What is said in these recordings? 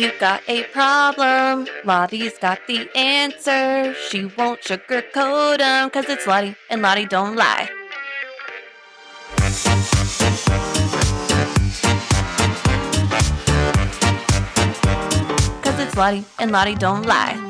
you got a problem, Lottie's got the answer. She won't sugarcoat them, cause it's Lottie, and Lottie don't lie. Cause it's Lottie, and Lottie don't lie.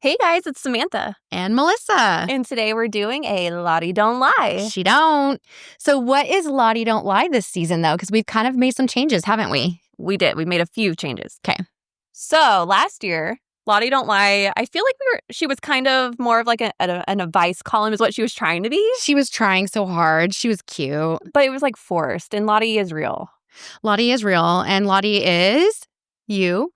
Hey guys, it's Samantha. And Melissa. And today we're doing a Lottie Don't Lie. She don't. So what is Lottie Don't Lie this season, though? Because we've kind of made some changes, haven't we? We did. We made a few changes. Okay. So last year, Lottie Don't Lie, I feel like she was kind of more of like an advice column is what she was trying to be. She was trying so hard. She was cute. But it was like forced, and Lottie is real. Lottie is real, and Lottie is you,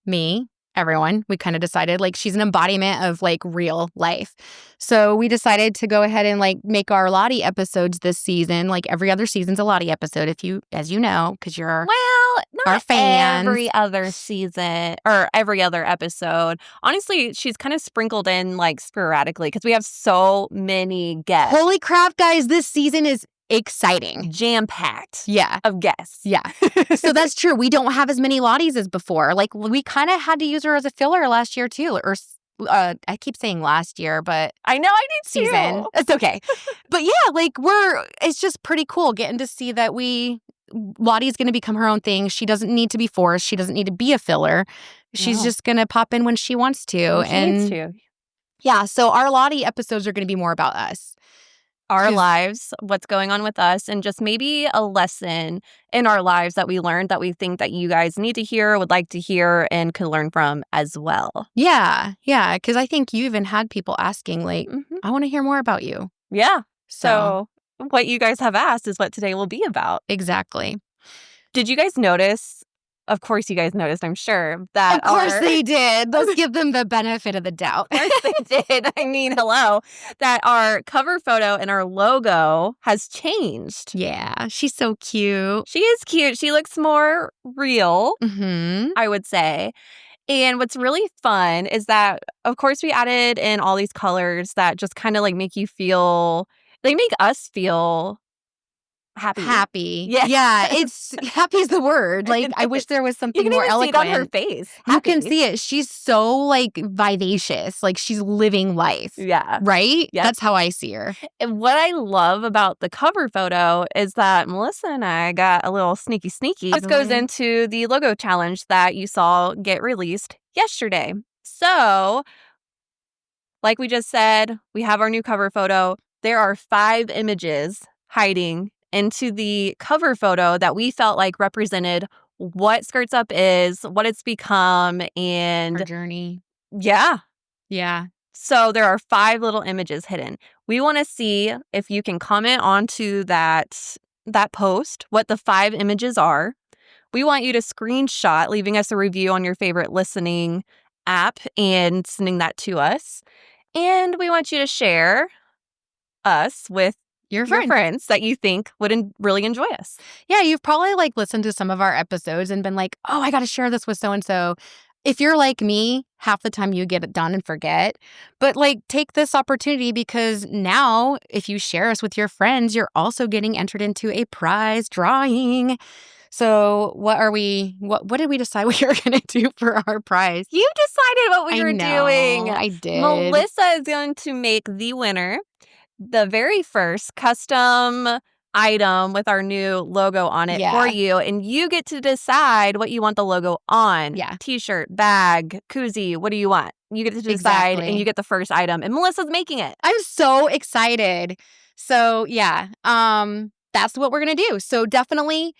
me, everyone. We kind of decided like she's an embodiment of like real life. So we decided to go ahead and like make our Lottie episodes this season. Like every other season's a Lottie episode, as you know, because you're not our fans. Every other season or every other episode. Honestly, she's kind of sprinkled in like sporadically because we have so many guests. Holy crap, guys! This season is exciting. Jam-packed. Yeah. Of guests. Yeah. So that's true. We don't have as many Lotties as before. Like we kind of had to use her as a filler last year too. Or I keep saying last year, but I know I did season. Too. It's okay. But yeah, like it's just pretty cool getting to see that Lottie's going to become her own thing. She doesn't need to be forced. She doesn't need to be a filler. She's just going to pop in when she wants to. She needs to. Yeah. So our Lottie episodes are going to be more about us. Our lives, what's going on with us, and just maybe a lesson in our lives that we learned that we think that you guys need to hear, would like to hear, and could learn from as well. Yeah. Yeah. Because I think you even had people asking, like, I want to hear more about you. Yeah. So what you guys have asked is what today will be about. Exactly. Did you guys notice? Of course you guys noticed, I'm sure. That of course they did. Let's give them the benefit of the doubt. Of course they did. I mean, hello. That our cover photo and our logo has changed. Yeah, she's so cute. She is cute. She looks more real, I would say. And what's really fun is that, of course, we added in all these colors that just kind of like make us feel happy. Yeah. It's happy is the word. Like I wish there was something more eloquent. You can even see it on her face. You can see it. She's so like vivacious. Like she's living life. Yeah. Right? Yep. That's how I see her. And what I love about the cover photo is that Melissa and I got a little sneaky. This goes into the logo challenge that you saw get released yesterday. So, like we just said, we have our new cover photo. There are 5 images hiding into the cover photo that we felt like represented what Skirts Up is, what it's become, and her journey. Yeah. Yeah. So there are 5 little images hidden. We want to see if you can comment onto that post, what the 5 images are. We want you to screenshot, leaving us a review on your favorite listening app and sending that to us. And we want you to share us with your friends that you think would really enjoy us. Yeah, you've probably like listened to some of our episodes and been like, oh, I got to share this with so-and-so. If you're like me, half the time you get it done and forget. But like take this opportunity because now if you share us with your friends, you're also getting entered into a prize drawing. So what did we decide we were going to do for our prize? You decided what we were doing. I did. Melissa is going to make the winner the very first custom item with our new logo on it for you. And you get to decide what you want the logo on. Yeah. T-shirt, bag, koozie. What do you want? You get to decide and you get the first item. And Melissa's making it. I'm so excited. So yeah, that's what we're going to do. So definitely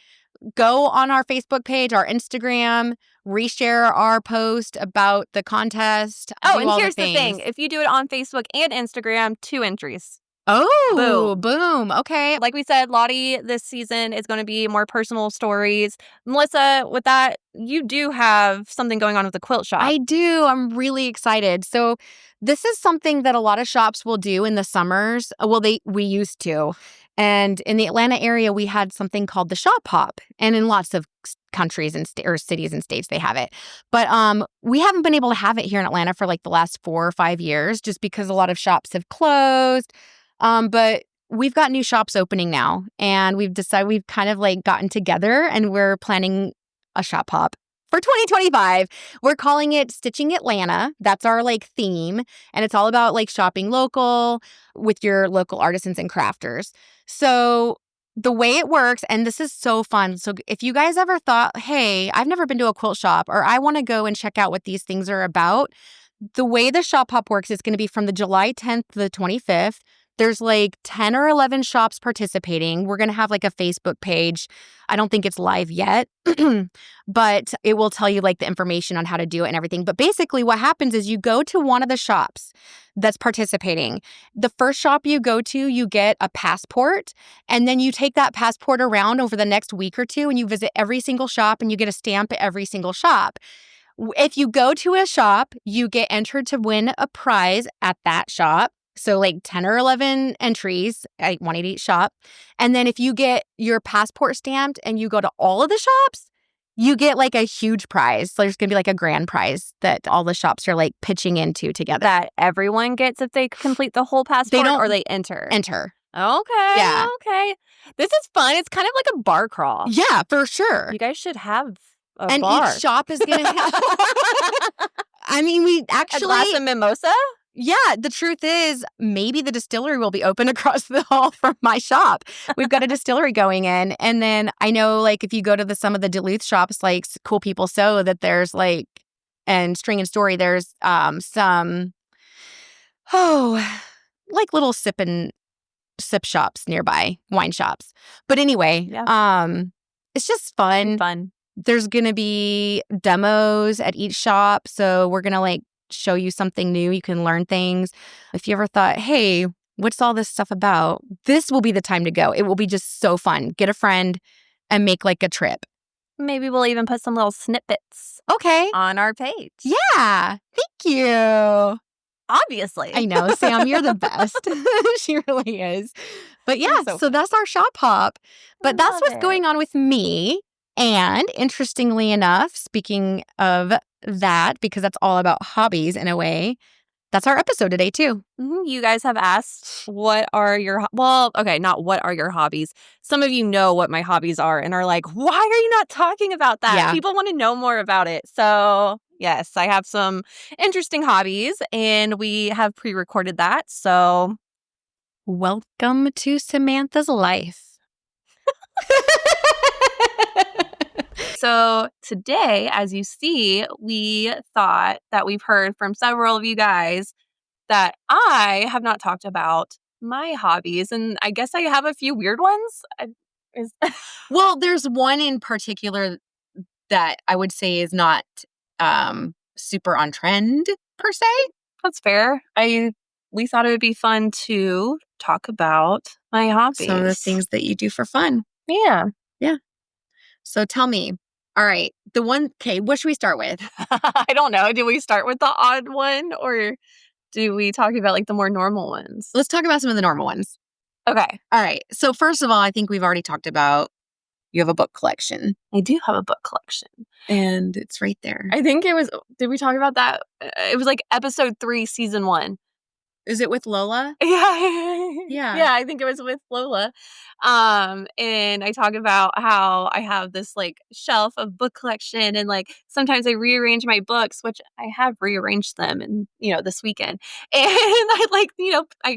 go on our Facebook page, our Instagram, reshare our post about the contest. Oh, and here's the thing. If you do it on Facebook and Instagram, 2 entries. Oh, boom. Okay. Like we said, Lottie this season is going to be more personal stories. Melissa, with that, you do have something going on with the quilt shop. I do. I'm really excited. So this is something that a lot of shops will do in the summers. Well, we used to. And in the Atlanta area, we had something called the Shop Hop. And in lots of countries and or cities and states, they have it. But we haven't been able to have it here in Atlanta for like the last 4 or 5 years just because a lot of shops have closed. But we've got new shops opening now, and we've kind of like gotten together and we're planning a shop hop for 2025. We're calling it Stitching Atlanta. That's our like theme. And it's all about like shopping local with your local artisans and crafters. So the way it works, and this is so fun. So if you guys ever thought, hey, I've never been to a quilt shop, or I want to go and check out what these things are about, the way the shop hop works is going to be from the July 10th to the 25th. There's like 10 or 11 shops participating. We're going to have like a Facebook page. I don't think it's live yet, but it will tell you like the information on how to do it and everything. But basically what happens is you go to one of the shops that's participating. The first shop you go to, you get a passport, and then you take that passport around over the next week or two and you visit every single shop and you get a stamp at every single shop. If you go to a shop, you get entered to win a prize at that shop. So like 10 or 11 entries at one at each shop. And then if you get your passport stamped and you go to all of the shops, you get like a huge prize. So there's going to be like a grand prize that all the shops are like pitching into together. That everyone gets if they complete the whole passport, or they enter? Enter. Okay. Yeah. Okay. This is fun. It's kind of like a bar crawl. Yeah, for sure. You guys should have a and bar. Each shop is going to have... I mean, we actually... A glass of mimosa? Yeah, the truth is maybe the distillery will be open across the hall from my shop. We've got a distillery going in. And then I know like if you go to some of the Duluth shops, like Cool People Sew, that there's like, and String and Story, there's some, like little sip shops nearby, wine shops. But anyway, it's just fun. There's going to be demos at each shop. So we're going to like show you something new. You can learn things. If you ever thought, hey, what's all this stuff about? This will be the time to go. It will be just so fun. Get a friend and make like a trip. Maybe we'll even put some little snippets on our page. Yeah. Thank you. Obviously. I know, Sam, you're the best. She really is. But yeah, so that's our shop hop. But that's what's going on with me. And interestingly enough, speaking of that, because that's all about hobbies in a way, that's our episode today too. You guys have asked what are your not what are your hobbies. Some of you know what my hobbies are and are like, why are you not talking about that? Yeah. People want to know more about it. So yes, I have some interesting hobbies and we have pre-recorded that. So welcome to Samantha's life. So today, as you see, we thought that we've heard from several of you guys that I have not talked about my hobbies. And I guess I have a few weird ones. Well, there's one in particular that I would say is not super on trend per se. That's fair. We thought it would be fun to talk about my hobbies. Some of the things that you do for fun. Yeah. Yeah. So tell me. All right. What should we start with? I don't know. Do we start with the odd one or do we talk about like the more normal ones? Let's talk about some of the normal ones. Okay. All right. So first of all, I think we've already talked about you have a book collection. I do have a book collection. And it's right there. I think did we talk about that? It was like episode 3, season 1. Is it with Lola? Yeah. Yeah, I think it was with Lola. And I talk about how I have this like shelf of book collection and like sometimes I rearrange my books, which I have rearranged them and this weekend. And I like, I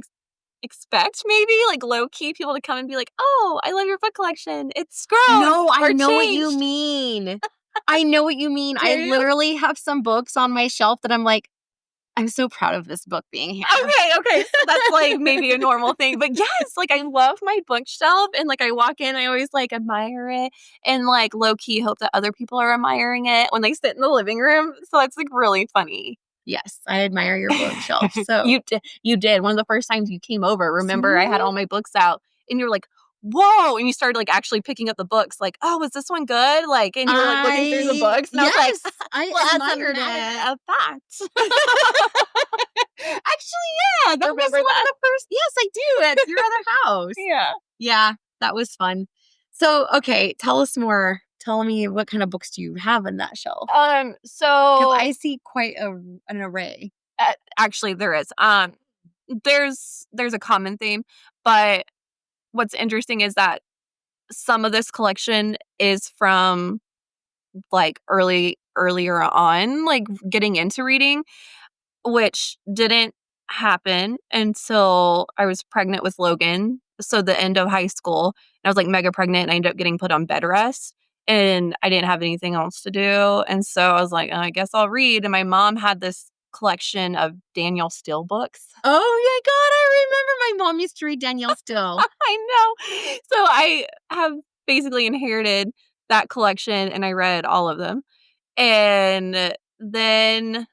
expect maybe like low key people to come and be like, "Oh, I love your book collection. It's grown." No, I know what changed." you mean. I know what you mean. Do I you? literally have some books on my shelf that I'm like, I'm so proud of this book being here. Okay. So that's like maybe a normal thing. But yes, like I love my bookshelf and like I walk in, I always like admire it and like low key hope that other people are admiring it when they sit in the living room. So it's like really funny. Yes, I admire your bookshelf. So you did. One of the first times you came over, remember I had all my books out and you're like, whoa. And you started like actually picking up the books like, oh, is this one good? Like, and you were like looking through the books. And yes, I was like, I admired it. A fact. Actually, yeah. That was one of the first. Yes, I do. At your other house. Yeah. Yeah, that was fun. So, okay, tell us more. Tell me what kind of books do you have in that shelf? So I see quite an array. Actually, there is. There's a common theme, but what's interesting is that some of this collection is from like earlier on, like getting into reading, which didn't happen until I was pregnant with Logan. So the end of high school, and I was like mega pregnant and I ended up getting put on bed rest and I didn't have anything else to do. And so I was like, I guess I'll read. And my mom had this collection of Danielle Steele books. Oh my God, I remember my mom used to read Danielle Steele. I know. So I have basically inherited that collection and I read all of them. And then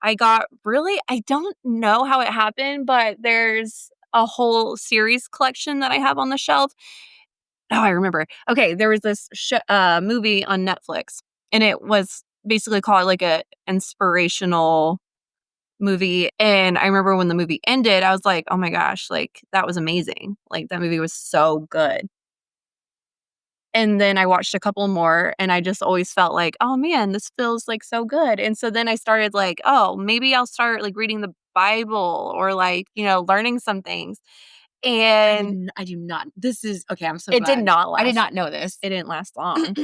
I don't know how it happened, but there's a whole series collection that I have on the shelf. Oh, I remember. Okay, there was this movie on Netflix, and it was basically called like a inspirational movie. And I remember when the movie ended, I was like, oh my gosh, like that was amazing. Like that movie was so good. And then I watched a couple more and I just always felt like, oh man, this feels like so good. And so then I started like, oh, maybe I'll start like reading the Bible or like, learning some things. And I do not. This is okay. I'm so it glad. did not last. I did not know this. It didn't last long.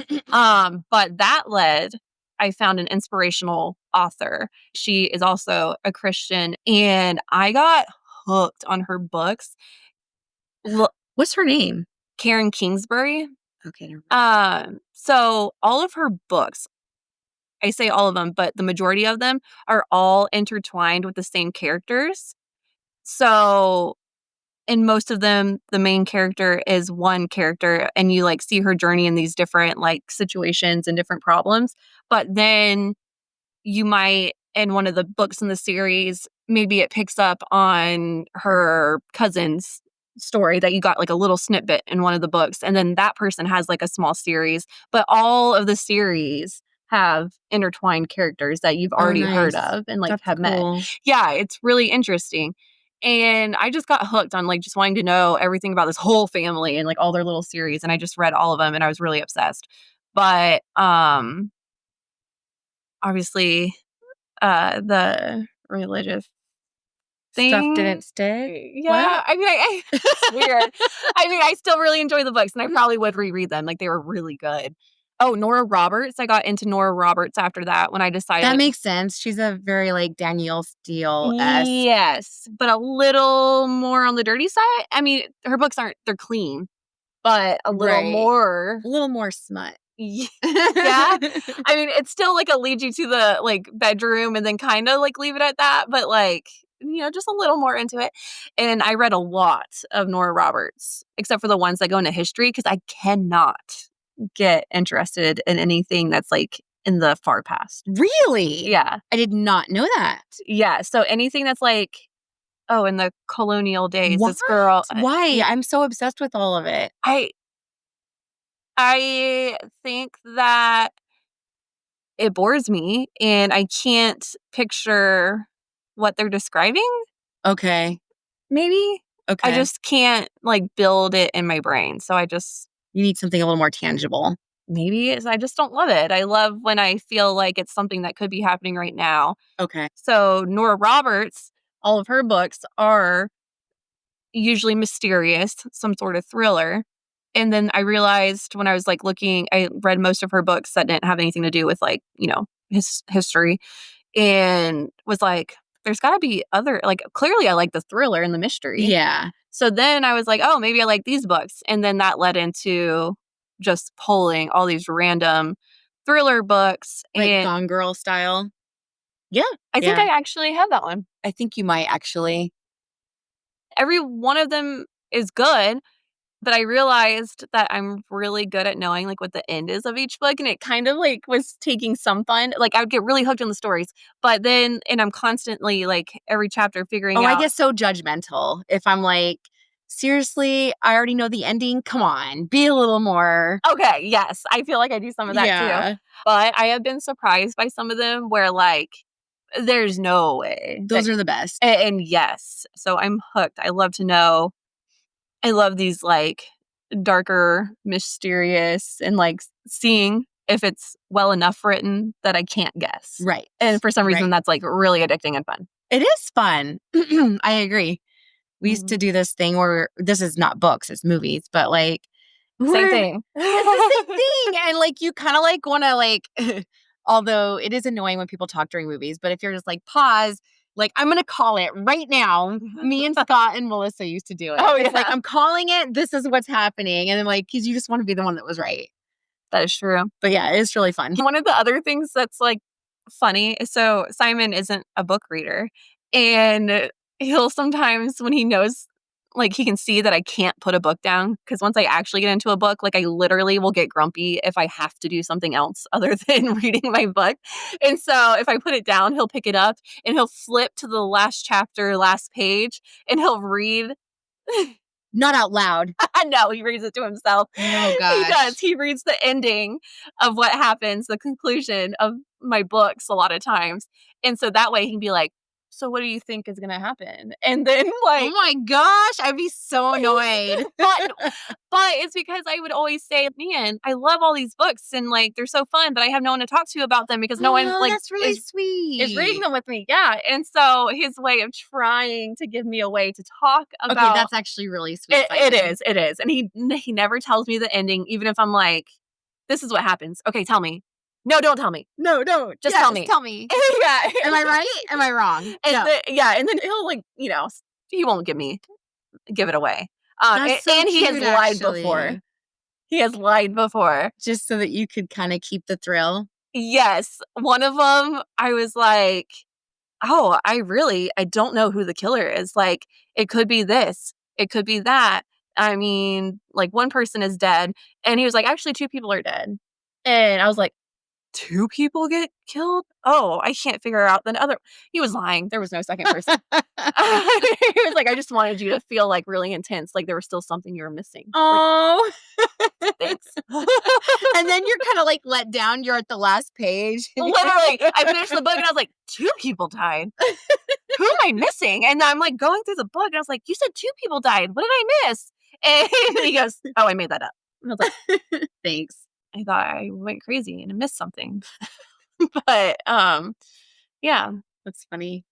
But I found an inspirational author. She is also a Christian and I got hooked on her books. What's her name? Karen Kingsbury. Okay. So all of her books, I say all of them, but the majority of them are all intertwined with the same characters. So in most of them, the main character is one character and you like see her journey in these different like situations and different problems. But then you might, in one of the books in the series, maybe it picks up on her cousin's story that you got like a little snippet in one of the books. And then that person has like a small series, but all of the series have intertwined characters that you've already heard of and like have met. Yeah, it's really interesting. And I just got hooked on like just wanting to know everything about this whole family and like all their little series. And I just read all of them and I was really obsessed. But obviously the religious thing Stuff didn't stick. Yeah, What? I mean, it's weird. I mean, I still really enjoy the books, and I probably would reread them. Like they were really good. Oh, Nora Roberts. I got into Nora Roberts after that when I decided That makes sense. She's a very like Danielle Steele-esque. Yes, but a little more on the dirty side. I mean, her books they're clean, but a little more smut. Yeah. I mean, it's still like a lead you to the like bedroom and then kind of like leave it at that, but like, just a little more into it. And I read a lot of Nora Roberts, except for the ones that go into history, because I cannot get interested in anything that's like in the far past. Really? Yeah. I did not know that. Yeah. So anything that's like, oh, in the colonial days, What? this girl. Why? I'm so obsessed with all of it. I think that it bores me and I can't picture what they're describing. Okay. Maybe. Okay. I just can't like build it in my brain. So you need something a little more tangible. Maybe I just don't love it. I love when I feel like it's something that could be happening right now. Okay. So Nora Roberts, all of her books are usually mysterious, some sort of thriller. And then I realized when I was like looking, I read most of her books that didn't have anything to do with like, history, and was like, there's got to be other, like, clearly I like the thriller and the mystery. Yeah. So then I was like, oh, maybe I like these books. And then that led into just pulling all these random thriller books. Like Gone Girl style. Yeah. I think I actually have that one. I think you might actually. Every one of them is good. But I realized that I'm really good at knowing like what the end is of each book. And it kind of like was taking some fun. Like I would get really hooked on the stories. But then, and I'm constantly like every chapter figuring out. I get so judgmental if I'm like, seriously, I already know the ending. Come on, be a little more. Okay, yes. I feel like I do some of that too. But I have been surprised by some of them where like, there's no way. Those are the best. And yes. So I'm hooked. I love to know. I love these like darker, mysterious, and like seeing if it's well enough written that I can't guess. Right. And for some reason, that's like really addicting and fun. It is fun. I agree. We used to do this thing where this is not books, it's movies, but like Same thing. It's the same thing. And like you kind of like want to like although it is annoying when people talk during movies, but if you're just like pause, like I'm gonna call it right now. Me and Scott and Melissa used to do it. Oh, It's like yeah. I'm calling it, this is what's happening. And then like because you just want to be the one that was right. That is true. But yeah, it's really fun. One of the other things that's like funny, so Simon isn't a book reader, and he'll sometimes when he knows like he can see that I can't put a book down because once I actually get into a book, like I literally will get grumpy if I have to do something else other than reading my book. And so if I put it down, he'll pick it up and he'll flip to the last chapter, last page, and he'll read. Not out loud. No, he reads it to himself. Oh, gosh. He does. He reads the ending of what happens, the conclusion of my books a lot of times. And so that way he can be like, so what do you think is going to happen? And then like, Oh my gosh, I'd be so annoyed. but it's because I would always say, man, I love all these books and like they're so fun, but I have no one to talk to about them because no one like that's really sweet. is reading them with me. Yeah. And so his way of trying to give me a way to talk about Okay, that's actually really sweet. it is. And he never tells me the ending, even if I'm like, this is what happens. Okay, tell me. No, don't tell me. No, don't. Just tell me. Tell me. Yeah. Am I right? Am I wrong? And No. and then he'll like, he won't give it away. That's so and he has cute, lied actually. before. He has lied before. Just so that you could kind of keep the thrill. Yes. One of them, I was like, oh, I don't know who the killer is. Like, it could be this. It could be that. I mean, like one person is dead. And he was like, actually, 2 people are dead. And I was like, 2 people get killed? Oh, I can't figure out the other. He was lying. There was no second person. He was like, I just wanted you to feel like really intense. Like there was still something you were missing. Oh. Like, thanks. And then you're kind of like let down. You're at the last page. Literally, I finished the book and I was like, 2 people died. Who am I missing? And I'm like going through the book and I was like, you said 2 people died. What did I miss? And he goes, oh, I made that up. And I was like, thanks. I thought I went crazy and I missed something. But yeah. That's funny.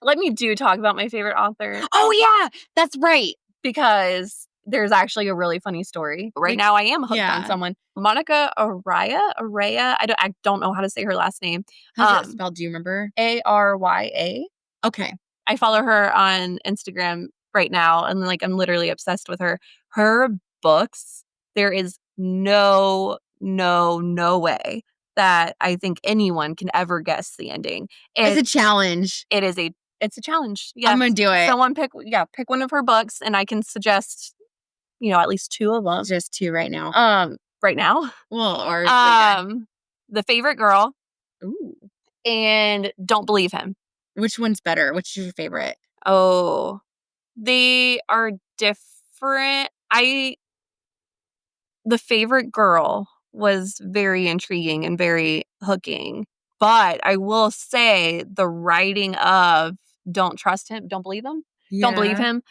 Let me talk about my favorite author. Oh yeah, that's right. Because there's actually a really funny story. Right now I am hooked on someone. Monica Araya. I don't know how to say her last name. How's it spelled? Do you remember? Arya. Okay. I follow her on Instagram right now and like I'm literally obsessed with her. Her books, there is no way that I think anyone can ever guess the ending. It's a challenge. It's a challenge. Yeah. I'm going to do it. Someone pick one of her books and I can suggest, at least 2 of them. Just 2 right now. Right now. Well, or later. The Favorite Girl. Ooh. And Don't Believe Him. Which one's better? Which is your favorite? Oh, they are different. The Favorite Girl was very intriguing and very hooking. But I will say the writing of Don't Trust Him, Don't Believe Him, Don't Believe Him,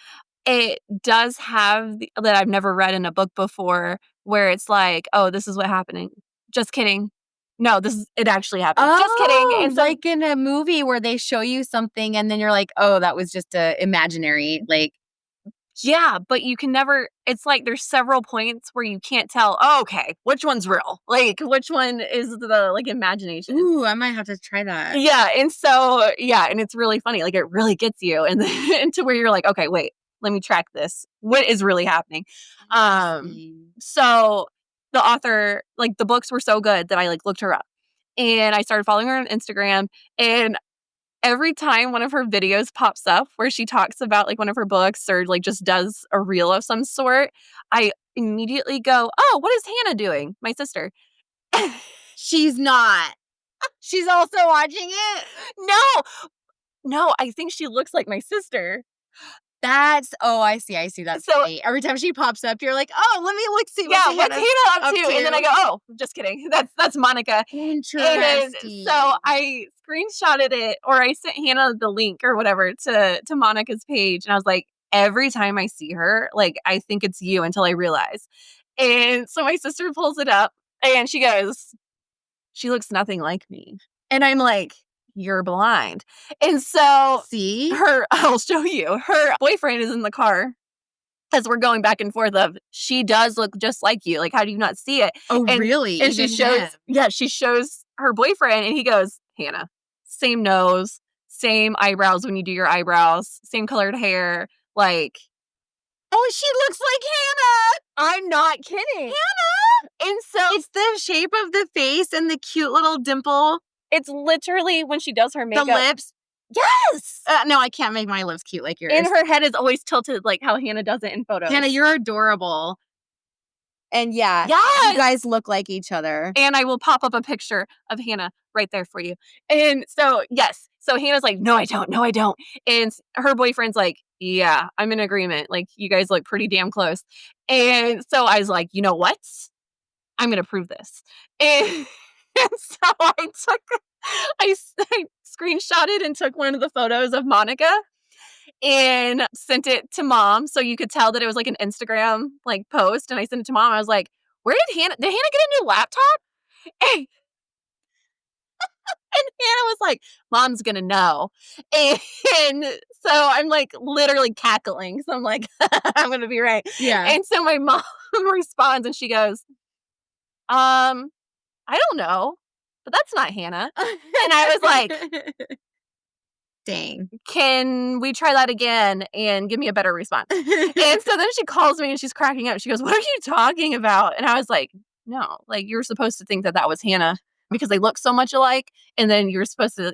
it does have that I've never read in a book before where it's like, oh, this is what happening. Just kidding. No, it actually happened. Oh, just kidding. It's like in a movie where they show you something and then you're like, oh, that was just imaginary. Like, yeah, but you can never, it's like there's several points where you can't tell, okay, which one's real? Like, which one is the, like, imagination? Ooh, I might have to try that. Yeah, and so, and it's really funny. Like, it really gets you and then to where you're like, okay, wait, let me track this. What is really happening? So the author, like, the books were so good that I, like, looked her up. And I started following her on Instagram, and every time one of her videos pops up where she talks about like one of her books or like just does a reel of some sort, I immediately go, oh, what is Hannah doing? My sister. She's not. She's also watching it? No, I think she looks like my sister. I see. That's so funny. Every time she pops up, you're like, oh, let me see what's Hannah up to? And then I go, oh, just kidding. That's Monica. Interesting. And so I screenshotted it or I sent Hannah the link or whatever to Monica's page. And I was like, every time I see her, like, I think it's you until I realize. And so my sister pulls it up and she goes, she looks nothing like me. And I'm like, you're blind. And so See? I'll show you. Her boyfriend is in the car as we're going back and forth of, she does look just like you. Like, how do you not see it? Oh, really? And she shows, she shows her boyfriend and he goes, Hannah, same nose, same eyebrows when you do your eyebrows, same colored hair. Like, oh, she looks like Hannah. I'm not kidding. Hannah. And so it's the shape of the face and the cute little dimple. It's literally when she does her makeup. The lips. Yes. No, I can't make my lips cute like yours. And her head is always tilted like how Hannah does it in photos. Hannah, you're adorable. And yeah, yes! You guys look like each other. And I will pop up a picture of Hannah right there for you. And so, yes. So Hannah's like, no, I don't. No, I don't. And her boyfriend's like, yeah, I'm in agreement. Like, you guys look pretty damn close. And so I was like, you know what? I'm going to prove this. And so I screenshotted and took one of the photos of Monica and sent it to Mom so you could tell that it was like an Instagram like post. And I sent it to Mom. I was like, did Hannah get a new laptop? And Hannah was like, Mom's gonna know. And so I'm like literally cackling. So I'm like, I'm gonna be right. Yeah. And so my mom responds and she goes, I don't know, but that's not Hannah. And I was like, dang. Can we try that again and give me a better response? And so then she calls me and she's cracking up. She goes, what are you talking about? And I was like, no, like you're supposed to think that that was Hannah because they look so much alike. And then you're supposed to,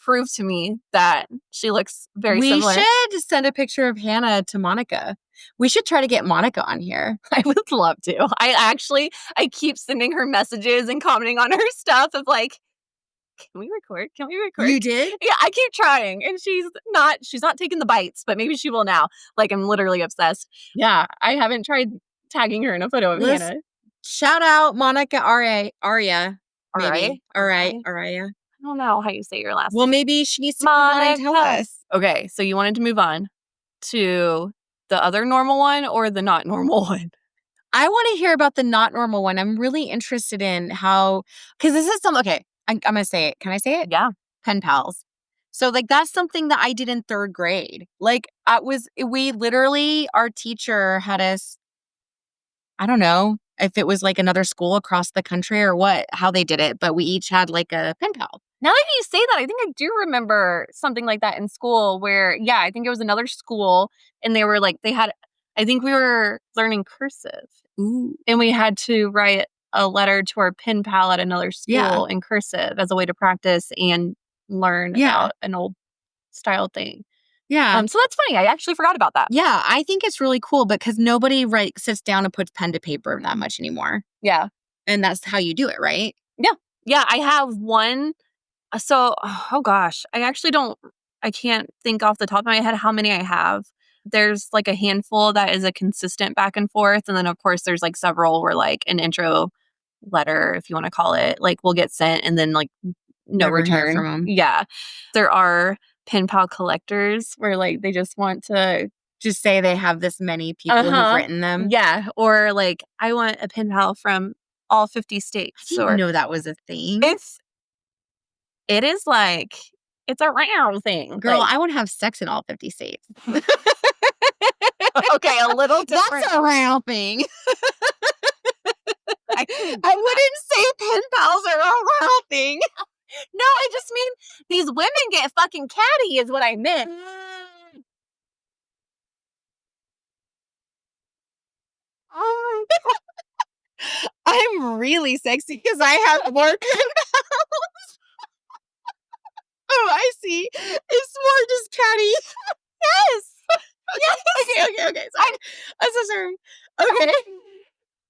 prove to me that she looks very similar. We should send a picture of Hannah to Monica. We should try to get Monica on here. I would love to. I keep sending her messages and commenting on her stuff of like, can we record? Can we record? You did? Yeah, I keep trying. And she's not taking the bites, but maybe she will now. Like, I'm literally obsessed. Yeah, I haven't tried tagging her in a photo of Hannah. Shout out Monica Aria. Maybe. Aria. I don't know how you say your last name. Well, maybe she needs to come on and tell us. Okay, so you wanted to move on to the other normal one or the not normal one? I want to hear about the not normal one. I'm really interested in how, because this is okay, I'm going to say it. Can I say it? Yeah. Pen pals. So like, that's something that I did in 3rd grade. Like we literally, our teacher had us, I don't know if it was like another school across the country or how they did it, but we each had like a pen pal. Now that you say that, I think I do remember something like that in school where, I think it was another school and they were like, I think we were learning cursive. Ooh. And we had to write a letter to our pen pal at another school in cursive as a way to practice and learn about an old style thing. Yeah. So that's funny. I actually forgot about that. Yeah. I think it's really cool because nobody sits down and puts pen to paper that much anymore. Yeah. And that's how you do it, right? Yeah. Yeah. I have one. So, oh gosh, I can't think off the top of my head how many I have. There's like a handful that is a consistent back and forth. And then of course there's like several where like an intro letter, if you want to call it, like will get sent and then like no return from them. Yeah. There are pen pal collectors where like they just want to just say they have this many people who've written them. Yeah. Or like, I want a pen pal from all 50 states. I didn't know that was a thing. It is like, it's a round thing. Girl, I want to have sex in all 50 states. Okay, a little different. That's a round thing. I wouldn't say pen pals are a round thing. No, I just mean these women get fucking catty is what I meant. Oh my God. I'm really sexy because I have more pen pals. Oh, I see. It's more just catty. Yes. Yes. Okay. I'm so sorry. Okay.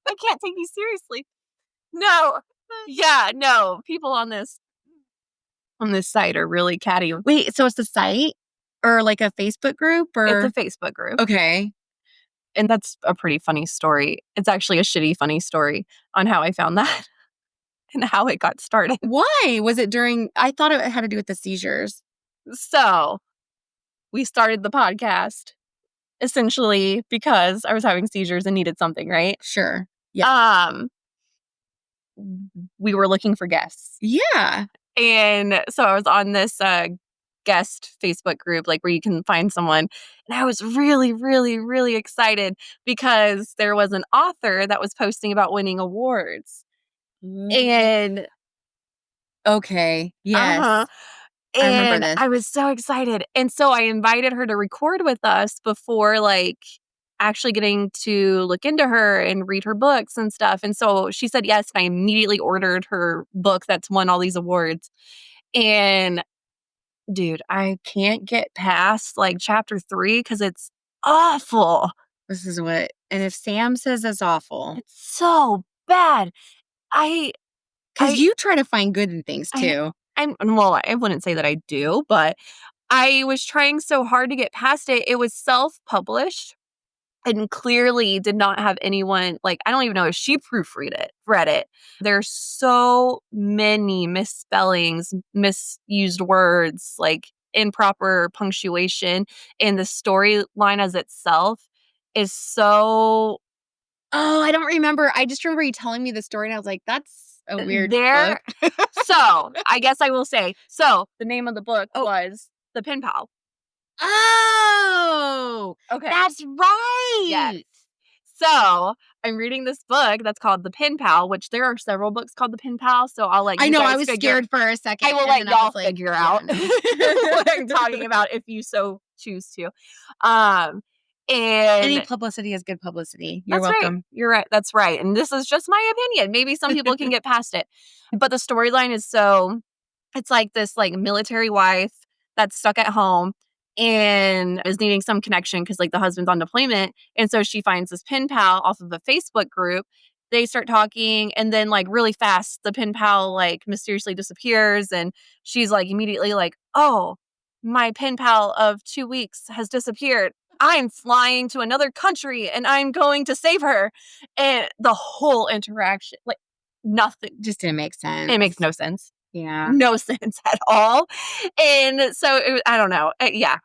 I can't take you seriously. No. Yeah, no. People on this site are really catty. Wait, so it's a site or like a Facebook group or? It's a Facebook group. Okay. And that's a pretty funny story. It's actually a shitty funny story on how I found that and how it got started. Why? Was it I thought it had to do with the seizures. So we started the podcast essentially because I was having seizures and needed something, right? Sure. Yeah. We were looking for guests. Yeah. And so I was on this guest Facebook group, like where you can find someone. And I was really, really, really excited because there was an author that was posting about winning awards. And Okay. Yes. uh-huh. I remember And this. I was so excited. And so I invited her to record with us before like actually getting to look into her and read her books and stuff. And so she said yes, and I immediately ordered her book that's won all these awards. And dude, I can't get past like chapter 3 because it's awful. This is what, and if Sam says it's awful, It's so bad. I because you try to find good in things I too. well, I wouldn't say that I do, but I was trying so hard to get past it. It was self-published and clearly did not have anyone like I don't even know if she read it. There's so many misspellings, misused words, like improper punctuation, and the storyline as itself is so Oh, I don't remember. I just remember you telling me the story, and I was like, "That's a weird there. book." So I guess I will say so. The name of the book Oh. was The Pen Pal. Oh, Okay. that's right. Yes. So I'm reading this book that's called The Pen Pal, which there are several books called The Pen Pal. So I'll let you I know. guys I was figure. scared for a second. I will and let then y'all was like, figure yeah, out no. what I'm talking about if you so choose to. And Any publicity is good publicity. You're that's right. welcome. You're right. That's right. And this is just my opinion. Maybe some people can get past it. But the storyline is so it's like this like military wife that's stuck at home and is needing some connection because like the husband's on deployment. And so she finds this pen pal off of a Facebook group. They start talking and then like really fast the pen pal like mysteriously disappears and she's like immediately like, oh, my pen pal of 2 weeks has disappeared. I'm flying to another country and I'm going to save her. And the whole interaction, like nothing. Just didn't make sense. It makes no sense. Yeah. No sense at all. And so I don't know. Yeah.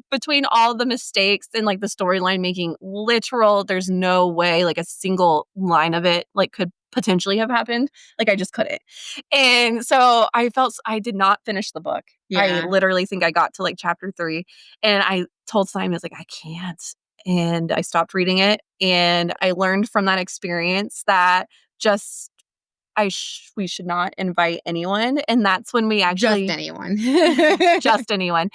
Between all the mistakes and like the storyline making literal, there's no way like a single line of it like could potentially have happened. Like I just couldn't. And so I felt I did not finish the book. I Yeah. literally think I got to like chapter 3 and I told Simon, I was like, I can't. And I stopped reading it. And I learned from that experience that just we should not invite anyone, and that's when we actually Just anyone. just anyone,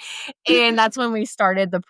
and that's when we started the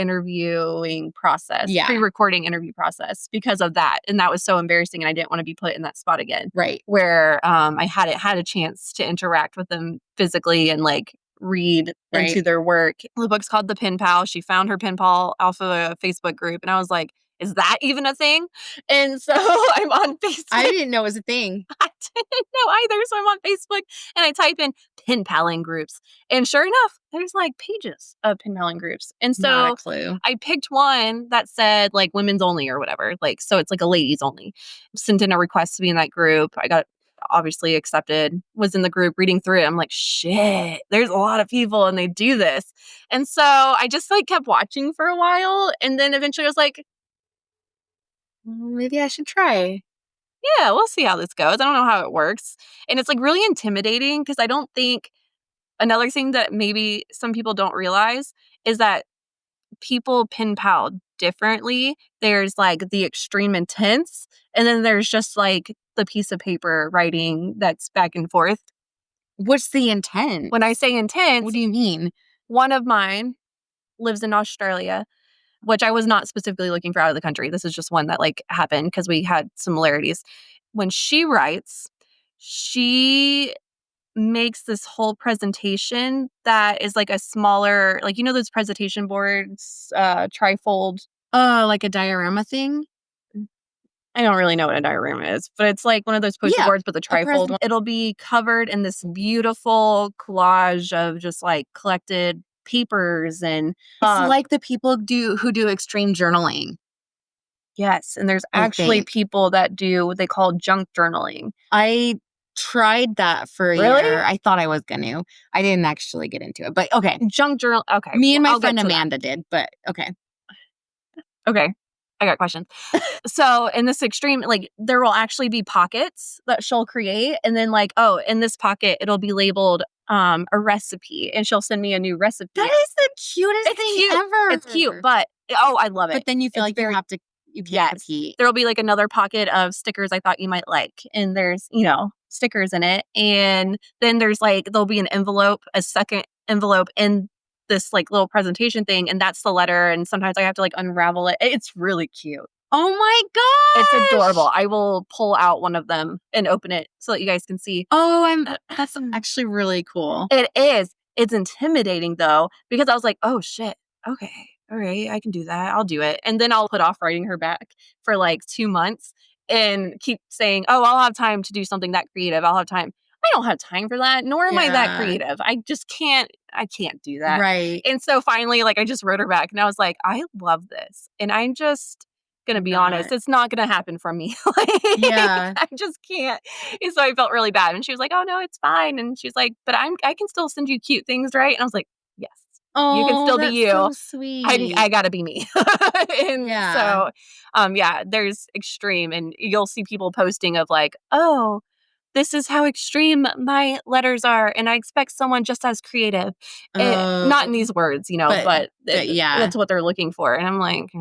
pre-interviewing process, Yeah. pre-recording interview process because of that, and that was so embarrassing, and I didn't want to be put in that spot again, Right. where I hadn't had a chance to interact with them physically and like read into their work. The book's called The Pen Pal. She found her pen pal off of a Facebook group, and I was like, is that even a thing? And so I'm on Facebook. I didn't know it was a thing. I didn't know either. So I'm on Facebook and I type in pen paling groups. And sure enough, there's like pages of pen paling groups. And Not so a clue. I picked one that said like women's only or whatever. Like, so it's like a ladies only. Sent in a request to be in that group. I got obviously accepted, was in the group reading through it. I'm like, shit, there's a lot of people and they do this. And so I just like kept watching for a while. And then eventually I was like, maybe I should try. Yeah, we'll see how this goes. I don't know how it works. And it's like really intimidating because I don't think another thing that maybe some people don't realize is that people pen pal differently. There's like the extreme intense, and then there's just like the piece of paper writing that's back and forth. What's the intent? When I say intense, What do you mean? one of mine lives in Australia, which I was not specifically looking for out of the country. This is just one that like happened because we had similarities. When she writes, she makes this whole presentation that is like a smaller, like, you know, those presentation boards, trifold. Oh, like a diorama thing? I don't really know what a diorama is, but it's like one of those poster boards, but the trifold one. It'll be covered in this beautiful collage of just like collected papers and It's like the people who do extreme journaling. yes, and there's actually people that do what they call junk journaling. I tried that for a year. I thought I was going to. I didn't actually get into it, but okay. Junk journal. Okay. Me and my I'll friend get to Amanda did, but okay. that. Okay. I got questions. So in this extreme, like there will actually be pockets that she'll create. And then like, oh, in this pocket, it'll be labeled a recipe and she'll send me a new recipe. That is the cutest thing cute. ever. It's cute, but I love it. But then you feel It's like you can't compete. There'll be like another pocket of stickers I thought you might like. And there's, stickers in it. And then there's like, there'll be an envelope, a second envelope in this like little presentation thing. And that's the letter. And sometimes I have to like unravel it. It's really cute. Oh my gosh. It's adorable. I will pull out one of them and open it so that you guys can see. Oh, that's actually really cool. It is. It's intimidating though, because I was like, oh shit. Okay. All right. I can do that. I'll do it. And then I'll put off writing her back for like 2 months and keep saying, oh, I'll have time to do something that creative. I'll have time. I don't have time for that, nor am I that creative. I just can't do that. Right. And so finally, like I just wrote her back and I was like, I love this. And I'm just gonna be honest, it's not gonna happen from me. Yeah. I just can't. And so I felt really bad. And she was like, oh no, it's fine. And she's like, but I can still send you cute things, right? And I was like, yes. Oh, you can still be you. So sweet. I gotta be me. And so there's extreme and you'll see people posting of like, oh, this is how extreme my letters are. And I expect someone just as creative. Not in these words, but that's what they're looking for. And I'm like,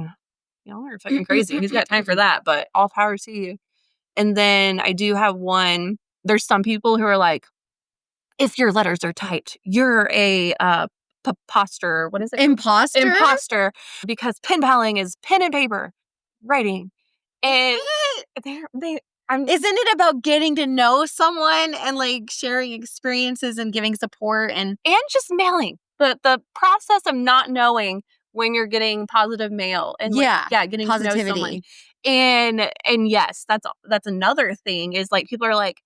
y'all are fucking crazy. Who's got time for that? But all power to you. And then I do have one. There's some people who are like, if your letters are typed, you're a imposter. What is it? Imposter. Because pen paling is pen and paper writing. And isn't it about getting to know someone and like sharing experiences and giving support and just mailing? The process of not knowing when you're getting positive mail and getting positivity. To know someone. And yes, that's another thing is like people are like,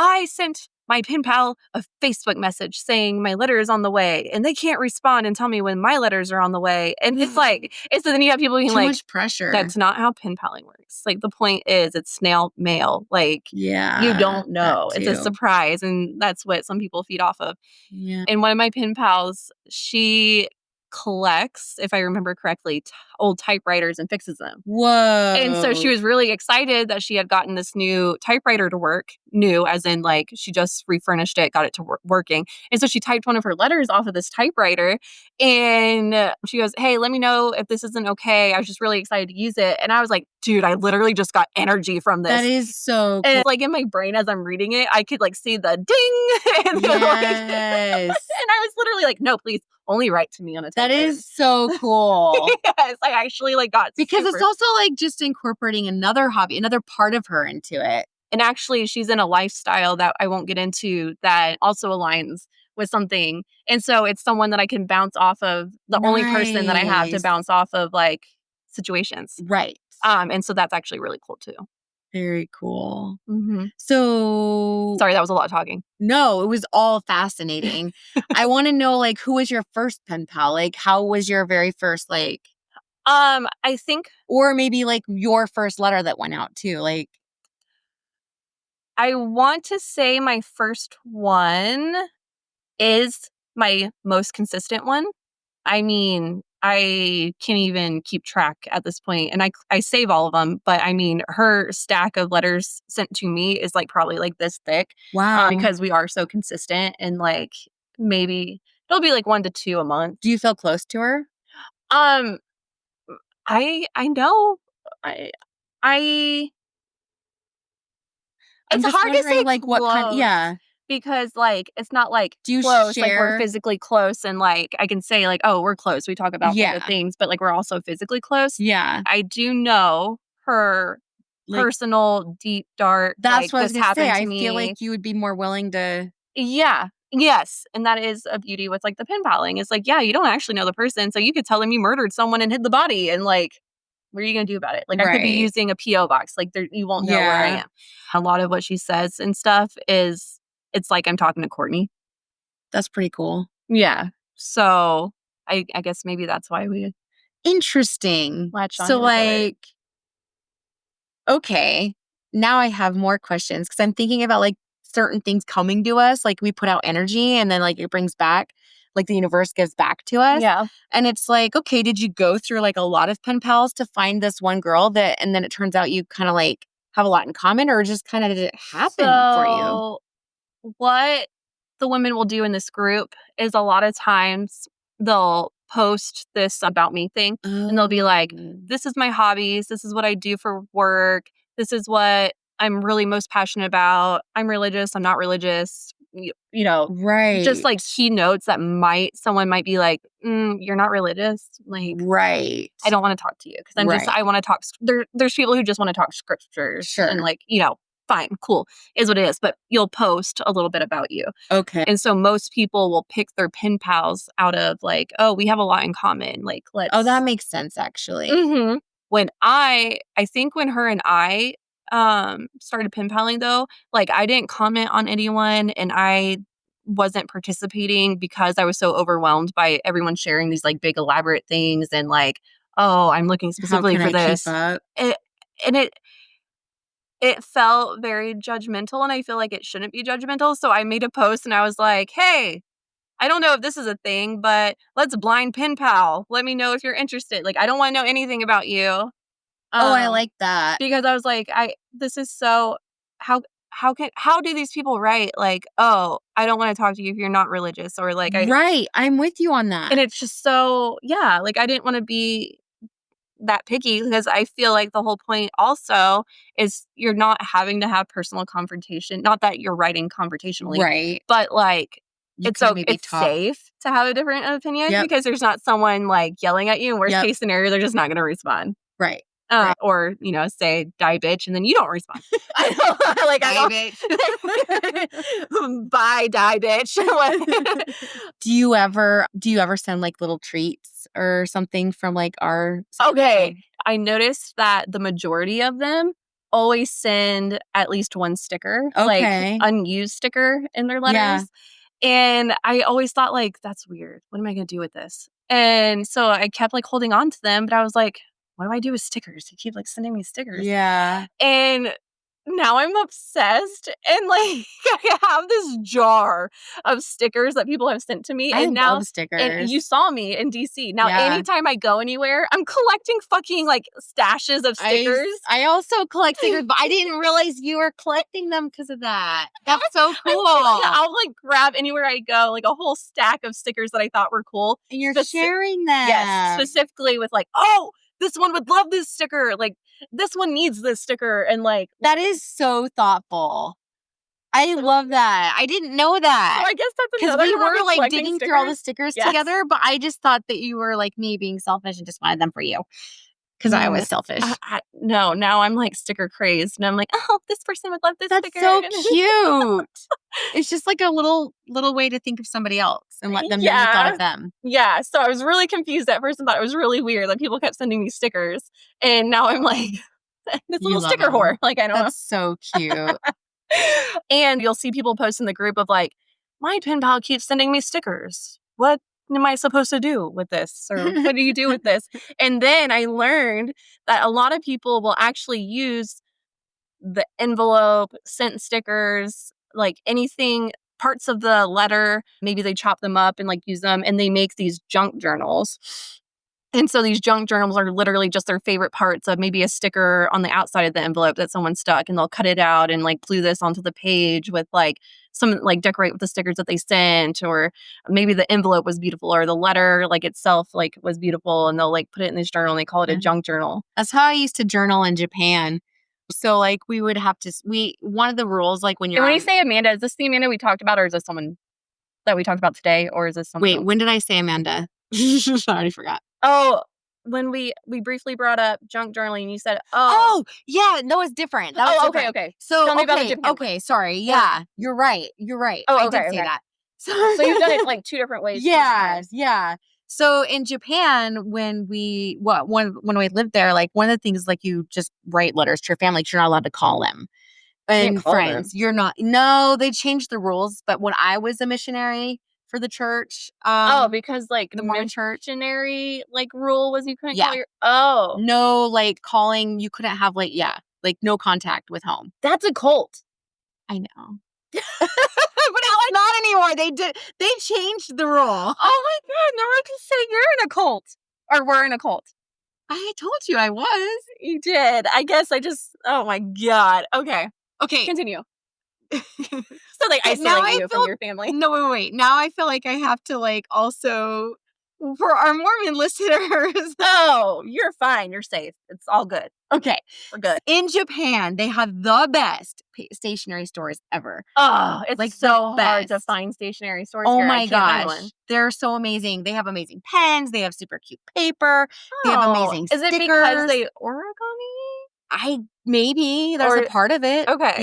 I sent my pen pal a Facebook message saying my letter is on the way and they can't respond and tell me when my letters are on the way. And it's like, so then you have people being too much pressure. That's not how pen paling works. Like the point is it's snail mail. Like you don't know. It's a surprise. And that's what some people feed off of. Yeah. And one of my pen pals, she collects, if I remember correctly, old typewriters and fixes them. Whoa. And so she was really excited that she had gotten this new typewriter to work. New as in like she just refurnished it, got it to working. And so she typed one of her letters off of this typewriter and she goes, hey, let me know if this isn't okay. I was just really excited to use it. And I was like, dude, I literally just got energy from this. That is so cool. And like in my brain as I'm reading it, I could like see the ding. And yes. And I was literally like, no, please only write to me on a typewriter. That is so cool. Yes, I actually like got because it's also like just incorporating another hobby, another part of her into it. And actually, she's in a lifestyle that I won't get into that also aligns with something. And so it's someone that I can bounce off of, the only person that I have to bounce off of like situations. Right. And so that's actually really cool too. Very cool. Mm-hmm. So sorry, that was a lot of talking. No, it was all fascinating. I want to know like who was your first pen pal? Like how was your very first like I think, or maybe like your first letter that went out too. Like I want to say my first one is my most consistent one. I mean, I can't even keep track at this point, and I save all of them. But I mean, her stack of letters sent to me is like probably like this thick. Wow, because we are so consistent, and like maybe it'll be like 1 to 2 a month. Do you feel close to her? I know. It's hard to say like close, what kind. because like it's not like do you close, share? Like we're physically close and like I can say like, oh, we're close. We talk about other things, but like we're also physically close. Yeah. I do know her like, personal, deep, dark. That's like, what I was gonna say. I me. Feel like you would be more willing to. Yeah. Yes. And that is a beauty with like the pen paling. It's like, yeah, you don't actually know the person. So you could tell them you murdered someone and hid the body and like, what are you going to do about it? Like I could be using a P.O. box. Like you won't know where I am. A lot of what she says and stuff is, it's like I'm talking to Courtney. That's pretty cool. Yeah. So I guess maybe that's why we. Interesting. Latch on so like, okay, now I have more questions because I'm thinking about like certain things coming to us. Like we put out energy and then like it brings back. like the universe gives back to us. Yeah. And it's like, okay, did you go through like a lot of pen pals to find this one girl that, and then it turns out you kind of like have a lot in common, or just kind of did it happen for you? So what the women will do in this group is a lot of times they'll post this about me thing and they'll be like, this is my hobbies. This is what I do for work. This is what I'm really most passionate about. I'm religious. I'm not religious. You know, Right. just like keynotes that someone might be like, you're not religious. Like, right. I don't want to talk to you because I want to talk. There's people who just want to talk scriptures. Sure. And like, fine, cool, is what it is. But you'll post a little bit about you. Okay. And so most people will pick their pen pals out of like, oh, we have a lot in common. Like, let's. Oh, that makes sense, actually. Mm-hmm. When I think when her and I started pen paling though, like I didn't comment on anyone and I wasn't participating because I was so overwhelmed by everyone sharing these like big elaborate things and like, oh, I'm looking specifically for this. Keep up? It felt very judgmental and I feel like it shouldn't be judgmental. So I made a post and I was like, hey, I don't know if this is a thing, but let's blind pen pal. Let me know if you're interested. Like, I don't want to know anything about you. Oh, I like that. Because I was like, this is so, how do these people write like, oh, I don't want to talk to you if you're not religious or like, right. I'm with you on that. And it's just so, yeah, like I didn't want to be that picky because I feel like the whole point also is you're not having to have personal confrontation. Not that you're writing confrontationally, right? But like it's safe to have a different opinion because there's not someone like yelling at you. In worst case scenario, they're just not going to respond, right? Or say die bitch and then you don't respond. Bitch. Bye, die bitch. Do you ever send like little treats or something from like our Okay. I noticed that the majority of them always send at least one sticker, like unused sticker in their letters. And I always thought like, that's weird. What am I going to do with this? And so I kept like holding on to them, but I was like, what do I do with stickers? You keep like sending me stickers. Yeah. And now I'm obsessed and like I have this jar of stickers that people have sent to me. I now love stickers. And you saw me in DC. Now anytime I go anywhere, I'm collecting fucking like stashes of stickers. I also collect stickers, but I didn't realize you were collecting them because of that. That's so cool. I'll like grab anywhere I go, like a whole stack of stickers that I thought were cool. And you're sharing them. Yes, specifically with like, oh, this one would love this sticker. Like, this one needs this sticker. And like, that is so thoughtful. I love that. I didn't know that. So I guess that's another because we were like digging stickers. through all the stickers together, but I just thought that you were like me being selfish and just wanted them for you. Because I was selfish. No, now I'm like sticker crazed. And I'm like, oh, this person would love this sticker. That's so cute. It's just like a little way to think of somebody else and let them know you thought of them. Yeah. So I was really confused at first and thought it was really weird that people kept sending me stickers. And now I'm like, this little sticker whore. Like, I don't know. That's so cute. And you'll see people post in the group of like, my pen pal keeps sending me stickers. What am I supposed to do with this? Or what do you do with this? And then I learned that a lot of people will actually use the envelope, scent stickers, like anything, parts of the letter. Maybe they chop them up and like use them and they make these junk journals. And so these junk journals are literally just their favorite parts of maybe a sticker on the outside of the envelope that someone stuck, and they'll cut it out and like glue this onto the page with like some like decorate with the stickers that they sent, or maybe the envelope was beautiful or the letter like itself like was beautiful, and they'll like put it in this journal and they call it a junk journal. That's how I used to journal in Japan. So like we would have to one of the rules like when you're when you say Amanda, is this the Amanda we talked about, or is this someone that we talked about today, or is this someone else? When did I say Amanda? I already forgot. Oh, when we briefly brought up junk journaling, you said, oh yeah, no, it's different. That was different. Okay. So tell me about the Japan. Okay, sorry. Yeah, you're right. Oh, I did say that. So you've done it like two different ways. Yeah. So in Japan, when we lived there, like one of the things like you just write letters to your family because you're not allowed to call them. And friends, you're not. No, they changed the rules. But when I was a missionary for the church, because like the Mormon church missionary like rule was you couldn't call your no, like you couldn't have like no contact with home. That's a cult. I know. But it's not anymore. They changed the rule. Oh my God. No, I can say you're in a cult. Or we're in a cult. I told you I was. You did. I guess oh my God. Okay. Okay. Continue. So they Now isolate you from your family. No, wait. Now I feel like I have to like also, for our Mormon listeners. Oh, you're fine. You're safe. It's all good. Okay. We're good. In Japan, they have the best stationery stores ever. Oh, it's Like so the hard to best. find stationery stores Oh here. I my can't find gosh. one. They're so amazing. They have amazing pens. They have super cute paper. They have amazing Is stickers. it because they origami? Maybe there's a part of it. Okay.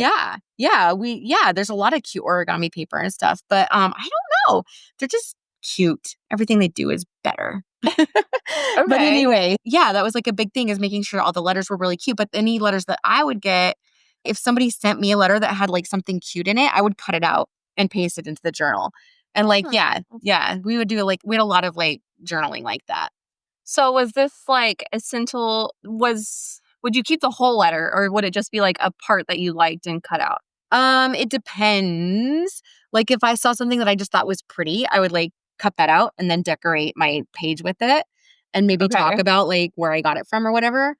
Yeah. There's a lot of cute origami paper and stuff, but I don't know. They're just cute. Everything they do is better. But anyway, yeah, that was like a big thing, is making sure all the letters were really cute. But any letters that I would get, if somebody sent me a letter that had like something cute in it, I would cut it out and paste it into the journal. And like, we would do we had a lot of like journaling like that. So was this like essential? Would you keep the whole letter, or would it just be like a part that you liked and cut out? It depends. Like if I saw something that I just thought was pretty, I would like cut that out and then decorate my page with it and maybe talk about like where I got it from or whatever.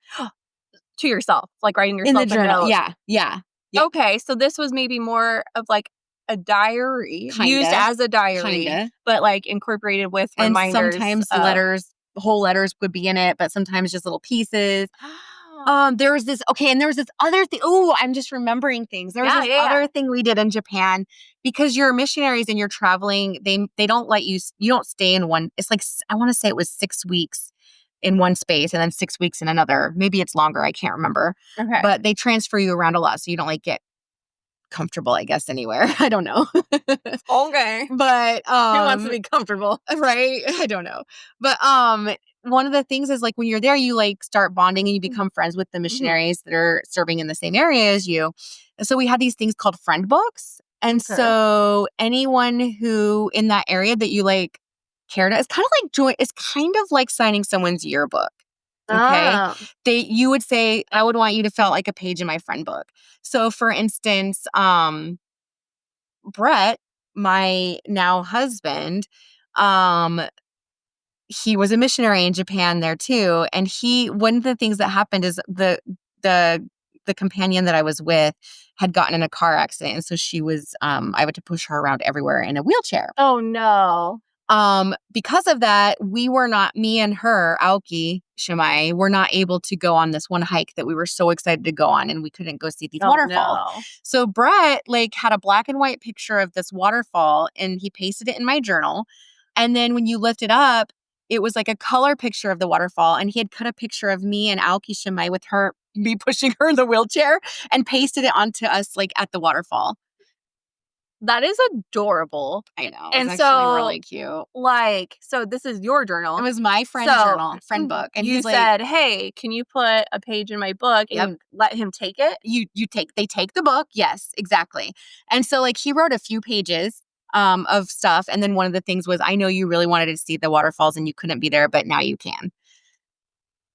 To yourself, like writing yourself in the journal. Yeah. Okay, so this was maybe more of like a diary, used as a diary, but like incorporated with reminders. And sometimes whole letters would be in it, but sometimes just little pieces. There was this other thing. Oh, I'm just remembering things. There was other thing we did in Japan, because you're missionaries and you're traveling. They don't let you don't stay in one. It's like, I want to say it was 6 weeks in one space and then 6 weeks in another. Maybe it's longer. I can't remember. Okay. But they transfer you around a lot, so you don't like get comfortable, I guess, anywhere. I don't know. Okay. But who wants to be comfortable? Right? I don't know. But one of the things is like when you're there, you like start bonding and you become friends with the missionaries that are serving in the same area as you. And so we had these things called friend books. And so anyone who in that area that you like cared, it's kind of like signing someone's yearbook. Okay. You would say, I would want you to fill out like a page in my friend book. So for instance, Brett, my now husband, he was a missionary in Japan there too. And one of the things that happened is the companion that I was with had gotten in a car accident. And so she was, I had to push her around everywhere in a wheelchair. Oh no. Because of that, me and her, Aoki Shimai, were not able to go on this one hike that we were so excited to go on, and we couldn't go see these waterfalls. No. So Brett had a black and white picture of this waterfall, and he pasted it in my journal. And then when you lift it up, it was like a color picture of the waterfall, and he had cut a picture of me and Aoki Shimai with me pushing her in the wheelchair and pasted it onto us like at the waterfall. That is adorable. I know. And it's so actually really cute. So this is your journal. It was my friend book. And you said, hey, can you put a page in my book and let him take it? They take the book. Yes, exactly. And so he wrote a few pages of stuff. And then one of the things was, I know you really wanted to see the waterfalls and you couldn't be there, but now you can.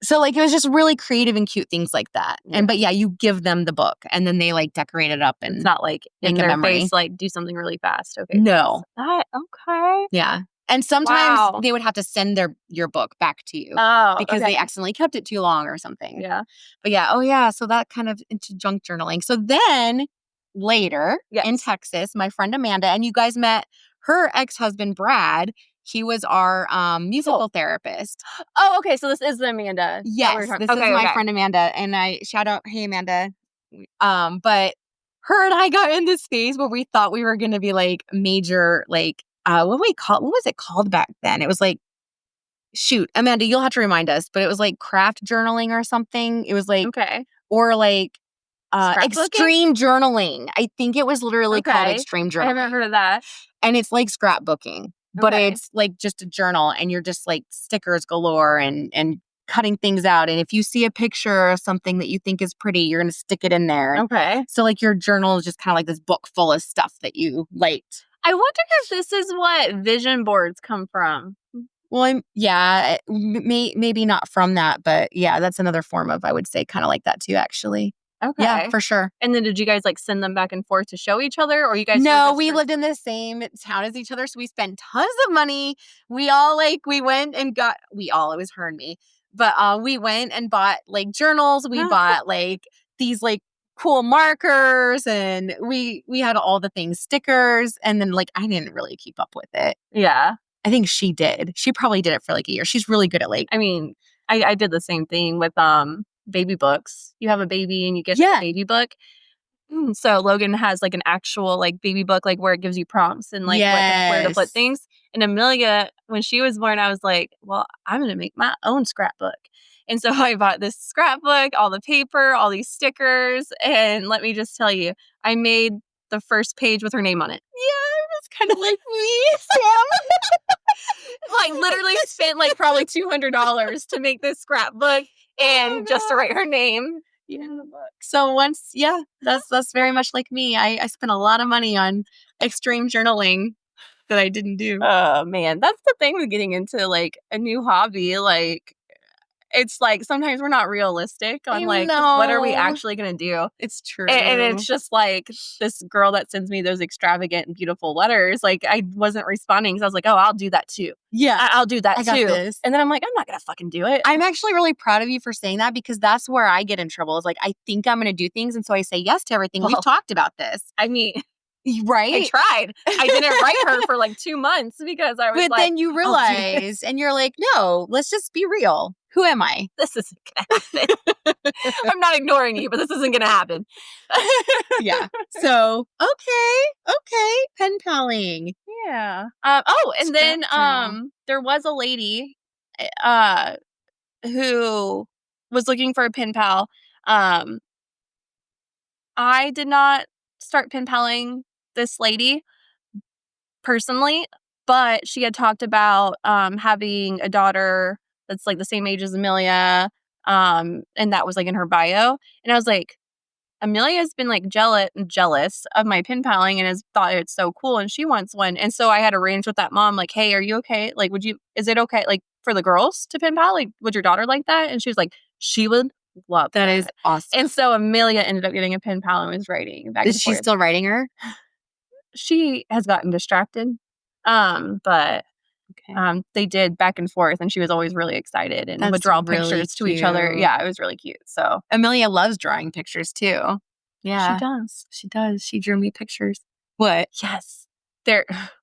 So it was just really creative and cute things like that. Yeah. But you give them the book and then they decorate it up, and it's not in their face, do something really fast. Okay. No. Okay. Yeah. And sometimes they would have to send your book back to you because they accidentally kept it too long or something. Yeah. But so that kind of into junk journaling. So then later in Texas, my friend Amanda, and you guys met her ex-husband, Brad. He was our musical therapist. Oh, okay. So this is the Amanda. Yes, this is my friend Amanda. And I shout out, hey, Amanda. But her and I got in this phase where we thought we were going to be major, what was it called back then? It was shoot, Amanda, you'll have to remind us, but it was craft journaling or something. It was or extreme journaling. I think it was literally called extreme journaling. I haven't heard of that. And it's like scrapbooking. But it's just a journal, and you're just stickers galore and cutting things out. And if you see a picture of something that you think is pretty, you're going to stick it in there. Okay. So your journal is just kind of this book full of stuff that you liked. I wonder if this is what vision boards come from. Well, maybe not from that, but that's another form of, I would say, kind of like that too, actually. Okay. Yeah, for sure. And then did you guys like send them back and forth to show each other, or you guys? No, we lived in the same town as each other, so we spent tons of money. We all we went and got, it was her and me, but we went and bought like journals. We bought like these like cool markers, and we had all the things, stickers, and then like I didn't really keep up with it. Yeah. I think she did. She probably did it for like a year. She's really good at like. I mean, I did the same thing with baby books. You have a baby and you get a baby book. So Logan has like an actual like baby book, like where it gives you prompts and like where to put things. And Amelia, when she was born, I was like, well, I'm going to make my own scrapbook. And so I bought this scrapbook, all the paper, all these stickers. And let me just tell you, I made the first page with her name on it. Yeah, it was kind of like me, Sam. Like literally spent like probably $200 to make this scrapbook and just to write her name. Yeah, the book. So that's very much like me. I spent a lot of money on extreme journaling that I didn't do. Oh man, that's the thing with getting into like a new hobby. Like, it's like sometimes we're not realistic on like what are we actually gonna do. It's true, and it's just like this girl that sends me those extravagant and beautiful letters. Like I wasn't responding because I was like, oh, I'll do that too. Yeah, I'll do that I got too. this. And then I'm like, I'm not gonna fucking do it. I'm actually really proud of you for saying that, because that's where I get in trouble. Is like I think I'm gonna do things, and so I say yes to everything. We've talked about this. I mean, right? I tried. I didn't write her for like 2 months because I was but then you realize, and you're like, no, let's just be real. Who am I? This isn't gonna happen. I'm not ignoring you, but this isn't gonna happen. Yeah. So okay, pen paling. Yeah. And then there was a lady who was looking for a pen pal. I did not start pen paling this lady personally, but she had talked about having a daughter that's like the same age as Amelia, and that was like in her bio. And I was like, Amelia's been like jealous of my pen paling and has thought it's so cool, and she wants one. And so I had arranged with that mom, like, hey, are you okay? Like, is it okay, like, for the girls to pen pal? Like, would your daughter like that? And she was like, she would love that. That is awesome. And so Amelia ended up getting a pen pal and was writing back and forth. Is she still writing her? She has gotten distracted. But they did back and forth, and she was always really excited and would draw pictures to each other. Yeah, it was really cute. So Amelia loves drawing pictures too. Yeah, she does. She drew me pictures. What? Yes.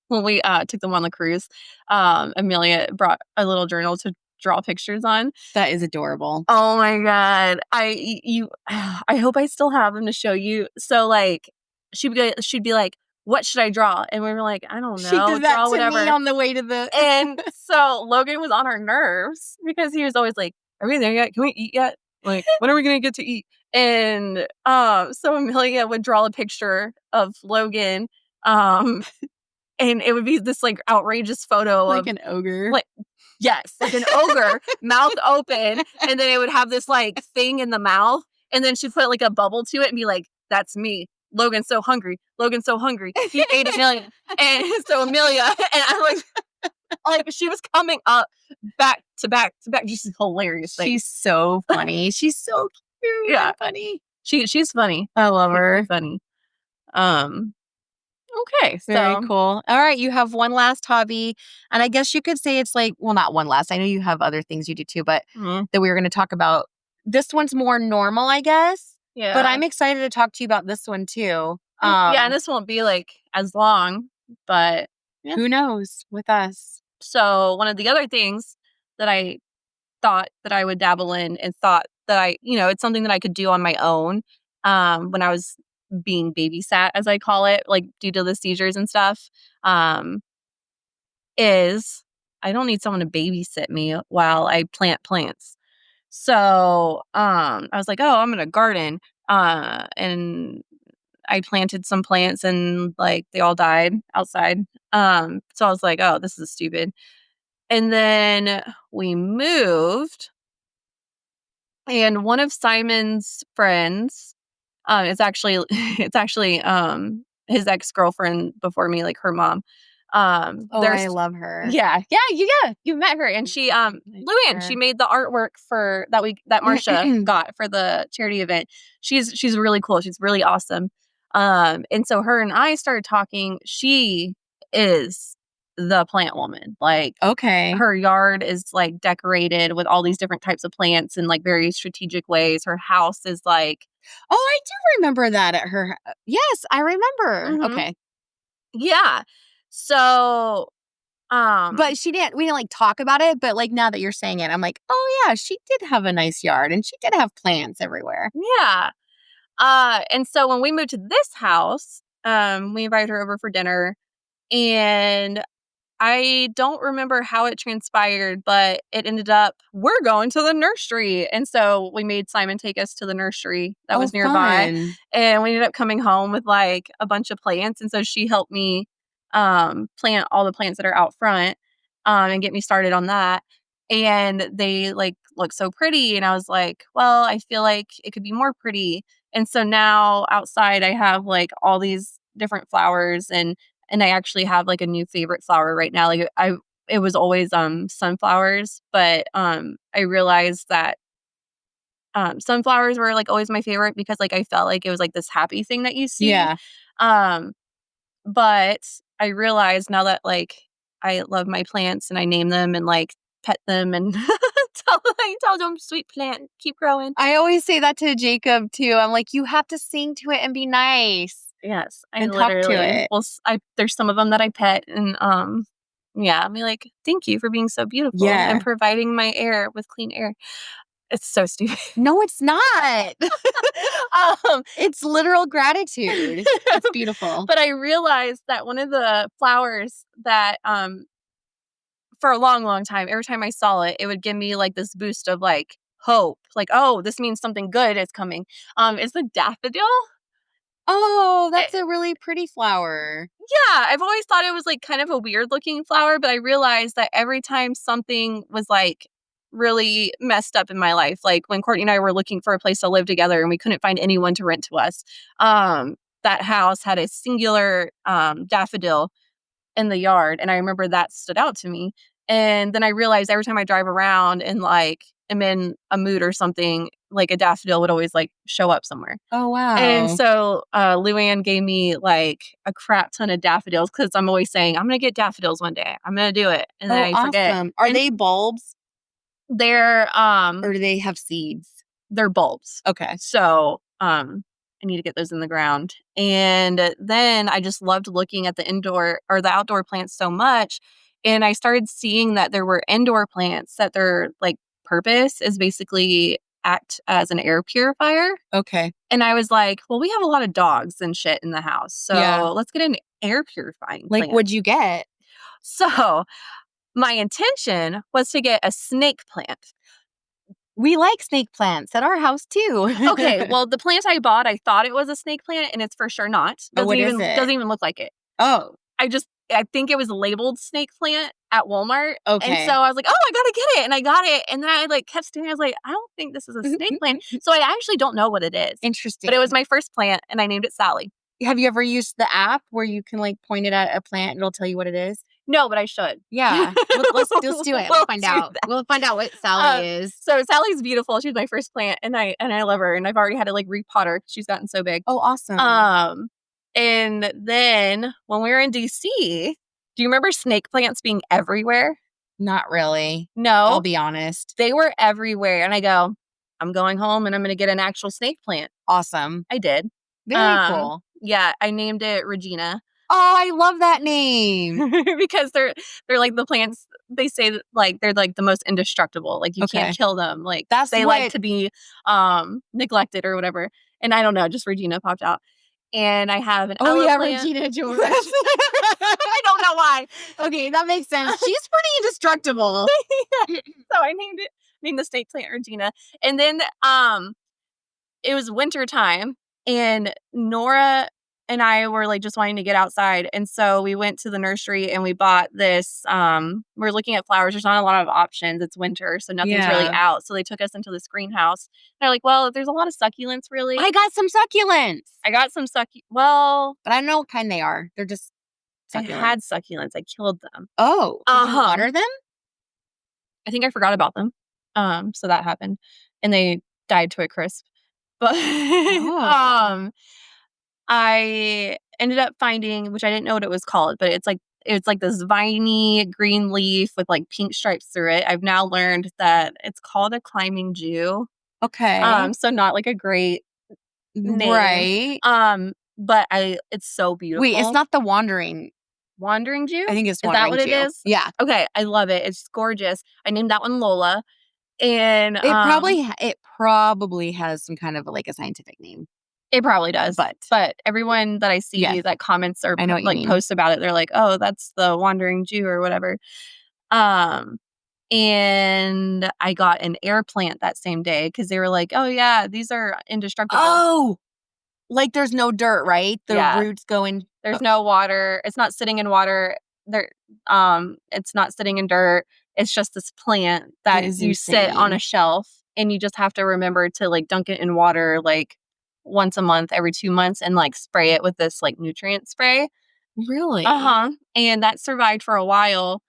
When we took them on the cruise, Amelia brought a little journal to draw pictures on. That is adorable. Oh my God. I hope I still have them to show you. So like she'd be like, what should I draw? And we were like, I don't know. She did that draw to whatever. me on the way to the. And so Logan was on our nerves because he was always like, are we there yet? Can we eat yet? Like, when are we gonna get to eat? And so Amelia would draw a picture of Logan, and it would be this like outrageous photo like of an ogre. Like, yes, like an ogre, mouth open, and then it would have this like thing in the mouth, and then she'd put like a bubble to it and be like, that's me. Logan's so hungry. Logan's so hungry. He ate Amelia. And so Amelia, and I'm like she was coming up back to back to back. Just hilarious. She's so funny. She's so cute. Yeah, funny. She's funny. I love her. Funny. Okay, very cool. All right, you have one last hobby, and I guess you could say it's like, well, not one last. I know you have other things you do too, but that we were going to talk about. This one's more normal, I guess. Yeah. But I'm excited to talk to you about this one too. Yeah, and this won't be like as long, but who knows with us. So one of the other things that I thought that I would dabble in and thought that it's something that I could do on my own when I was being babysat, as I call it, like due to the seizures and stuff, is I don't need someone to babysit me while I plant plants. So I was like, oh, I'm going to garden. And I planted some plants and like they all died outside. So I was like, oh, this is stupid. And then we moved. And one of Simon's friends, it's actually his ex-girlfriend before me, like her mom. I love her. Yeah, you met her, and she Luann, she made the artwork for that Marcia got for the charity event. She's really cool. She's really awesome. And so her and I started talking. She is the plant woman. Like, okay, her yard is like decorated with all these different types of plants in like very strategic ways. Her house is like, oh, I do remember that at her. Yes, I remember. Mhm. Okay, yeah. So, but we didn't like talk about it. But like now that you're saying it, I'm like, oh yeah, she did have a nice yard and she did have plants everywhere. yeah. And so when we moved to this house, we invited her over for dinner, and I don't remember how it transpired, but it ended up, we're going to the nursery. And so we made Simon take us to the nursery that was nearby. Fun. And we ended up coming home with like a bunch of plants. And so she helped me plant all the plants that are out front and get me started on that. And they like look so pretty. And I was like, well, I feel like it could be more pretty. And so now outside I have like all these different flowers, and I actually have like a new favorite flower right now. Like it was always sunflowers, but I realized that sunflowers were like always my favorite because like I felt like it was like this happy thing that you see. Yeah. Um but I realized now that like I love my plants and I name them and like pet them and tell them, sweet plant, keep growing. I always say that to Jacob too. I'm like, you have to sing to it and be nice. Yes, I And talk to literally it. well, there's some of them that I pet, and yeah, I'll be like, thank you for being so beautiful and providing my air with clean air. It's so stupid. No, it's not. It's literal gratitude. It's beautiful. But I realized that one of the flowers that for a long, long time, every time I saw it, it would give me like this boost of like hope. Like, oh, this means something good is coming. It's the daffodil. Oh, that's a really pretty flower. Yeah, I've always thought it was like kind of a weird looking flower, but I realized that every time something was like really messed up in my life, like when Courtney and I were looking for a place to live together and we couldn't find anyone to rent to us, that house had a singular daffodil in the yard. And I remember that stood out to me. And then I realized every time I drive around and like am in a mood or something, like a daffodil would always like show up somewhere. Oh, wow. And so Luann gave me like a crap ton of daffodils because I'm always saying, I'm going to get daffodils one day. I'm going to do it. And then I forget. Awesome. Are they bulbs? They're or do they have seeds? They're bulbs. Okay. So I need to get those in the ground. And then I just loved looking at the indoor or the outdoor plants so much. And I started seeing that there were indoor plants that their like purpose is basically act as an air purifier. Okay. And I was like, well, we have a lot of dogs and shit in the house. So let's get an air purifying plant. Like, what'd you get? So my intention was to get a snake plant. We like snake plants at our house too. Okay, well, the plant I bought, I thought it was a snake plant, and it's for sure not. What is it? Doesn't even look like it. Oh. I think it was labeled snake plant at Walmart. Okay. And so I was like, oh, I gotta get it. And I got it. And then I like kept staring. I was like, I don't think this is a snake plant. So I actually don't know what it is. Interesting. But it was my first plant, and I named it Sally. Have you ever used the app where you can like point it at a plant and it'll tell you what it is? No, but I should. Yeah. Let's do it. We'll find out. We'll find out what Sally is. So Sally's beautiful. She's my first plant, and I love her. And I've already had to like repot her. She's gotten so big. Oh, awesome. And then when we were in DC, do you remember snake plants being everywhere? Not really. No. I'll be honest. They were everywhere. And I go, I'm going home and I'm going to get an actual snake plant. Awesome. I did. Very cool. Yeah, I named it Regina. Oh, I love that name. Because they're like the plants, they say that, like they're like the most indestructible. Like you can't kill them. Like they like to be neglected or whatever. And I don't know, just Regina popped out. And I have an plant. Regina George. I don't know why. Okay, that makes sense. She's pretty indestructible. Yeah. So I named the snake plant Regina. And then it was winter time, and Nora and I were like just wanting to get outside. And so we went to the nursery and we bought this. We're looking at flowers. There's not a lot of options. It's winter, so nothing's really out. So they took us into this greenhouse. And they're like, well, there's a lot of succulents, really. I got some succulents. Well, but I don't know what kind they are. They're just I had succulents. I killed them. Oh, did you water them? I think I forgot about them. So that happened, and they died to a crisp. But I ended up finding, which I didn't know what it was called, but it's like this viney green leaf with like pink stripes through it. I've now learned that it's called a climbing Jew. Okay. So not like a great name. Right. But it's so beautiful. Wait, it's not the wandering Jew? I think it's Is wandering that what Jew. it is? Yeah. Okay, I love it. It's gorgeous. I named that one Lola. And it probably has some kind of like a scientific name. It probably does. But everyone that I see that comments or like posts about it, they're like, "Oh, that's the wandering Jew," or whatever. And I got an air plant that same day because they were like, "Oh yeah, these are indestructible." Oh, like there's no dirt, right? The roots go in. There's no water. It's not sitting in water. It's not sitting in dirt. It's just this plant that you sit on a shelf, and you just have to remember to like dunk it in water like once a month, every 2 months, and like spray it with this like nutrient spray. Really? And that survived for a while.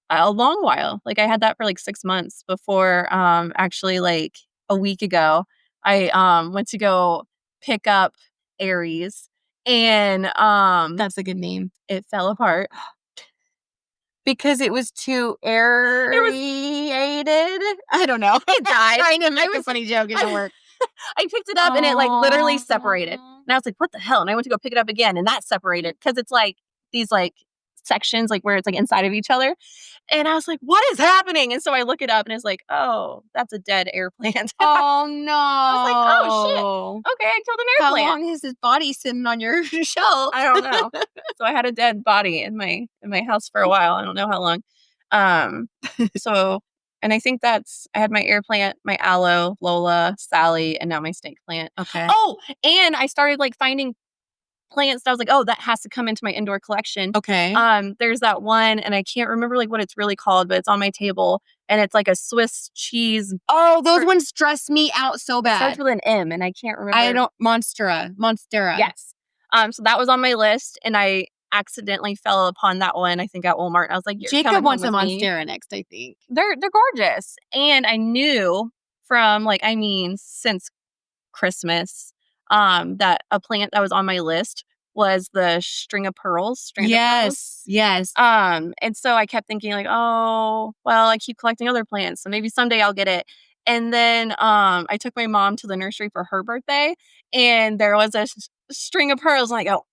A long while. Like I had that for like 6 months before actually like a week ago I went to go pick up Aries, and That's a good name. it fell apart Because it was too aerated. I don't know. It died. Trying to make a funny joke. It didn't work. I picked it up and it like literally separated. And I was like, what the hell? And I went to go pick it up again, and that separated because it's like these like sections like where it's like inside of each other. And I was like, what is happening? And so I look it up, and it's like, oh, that's a dead air plant. Oh no. I was like, oh shit. Okay, I killed an air plant. How long is his body sitting on your shelf? I don't know. So I had a dead body in my house for a while. I don't know how long. And I think I had my air plant, my aloe, Lola, Sally, and now my snake plant. Okay. Oh, and I started like finding plants that I was like, oh, that has to come into my indoor collection. Okay. There's that one, and I can't remember like what it's really called, but it's on my table, and it's like a Swiss cheese. Oh, those ones stress me out so bad. Starts with an M, and I can't remember. Monstera. Yes. So that was on my list, and I accidentally fell upon that one, I think at Walmart. I was like, Jacob wants a Monstera next, I think. They're gorgeous. And I knew from since Christmas, that a plant that was on my list was the string of pearls. Yes. And so I kept thinking like, oh, well, I keep collecting other plants, so maybe someday I'll get it. And then I took my mom to the nursery for her birthday, and there was a string of pearls. And I go,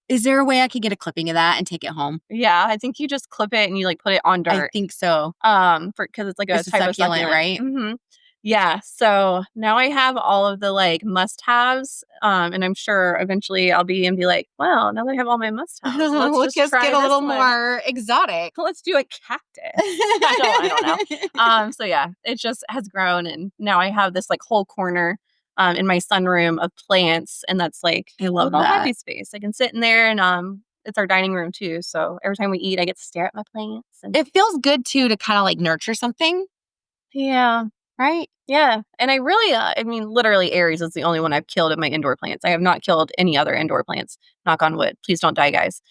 is there a way I could get a clipping of that and take it home? Yeah, I think you just clip it and you like put it on dirt. I think so. Because it's like a type of succulent, right? Mm-hmm. Yeah. So now I have all of the like must-haves, and I'm sure eventually I'll be like, well, now that I have all my must-haves, let's just get a little more exotic. Let's do a cactus. I don't know. So yeah, it just has grown, and now I have this like whole corner in my sunroom of plants, and that's like I love that happy space. I can sit in there, and it's our dining room too. So every time we eat, I get to stare at my plants. And it feels good too to kind of like nurture something. Yeah. Right? Yeah. And I really, literally Aries is the only one I've killed in my indoor plants. I have not killed any other indoor plants. Knock on wood. Please don't die, guys.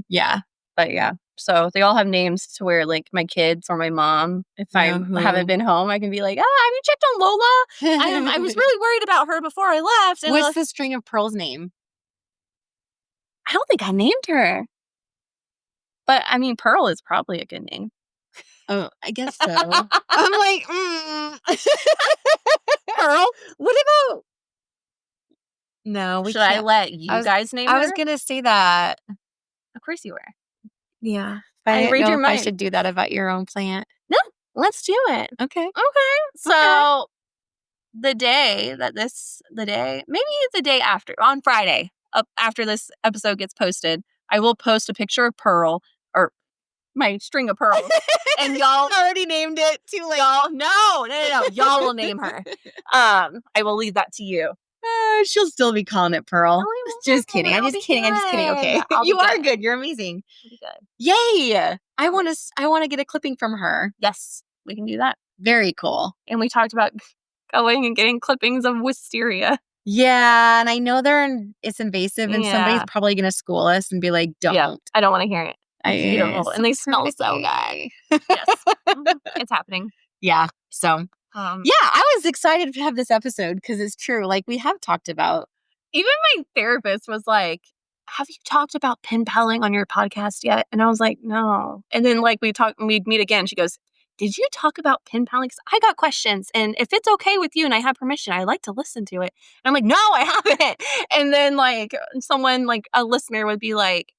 Yeah. But yeah. So they all have names to where like my kids or my mom, if I haven't been home, I can be like, have you checked on Lola? I was really worried about her before I left. And what's the string of pearls name? I don't think I named her. But Pearl is probably a good name. Oh, I guess so. I'm like, Pearl? What about? No, Should I let you guys name her? I was going to say that. Of course you were. Yeah. I read your mind. I should do that about your own plant. No, let's do it. Okay. So the day, maybe the day after, on Friday, after this episode gets posted, I will post a picture of Pearl, or my string of pearls. And y'all already named it. Too late. Y'all, no. Y'all will name her. I will leave that to you. She'll still be calling it Pearl. No, just kidding. I'm just kidding. Okay. You are good. You're amazing. I'll be good. Yay! I want to get a clipping from her. Yes, we can do that. Very cool. And we talked about going and getting clippings of wisteria. Yeah, and I know it's invasive, and somebody's Yeah. probably going to school us and be like, don't. Yeah, I don't want to hear it. It's beautiful. It's And they smell so pretty. good. Yes. It's happening. Yeah. So, yeah, I was excited to have this episode because it's true. Like, we have talked about. Even my therapist was like, have you talked about pen paling on your podcast yet? And I was like, no. And then like we'd meet again. She goes, did you talk about pen paling? 'Cause I got questions. And if it's okay with you and I have permission, I like to listen to it. And I'm like, no, I haven't. And then like someone, like a listener would be like,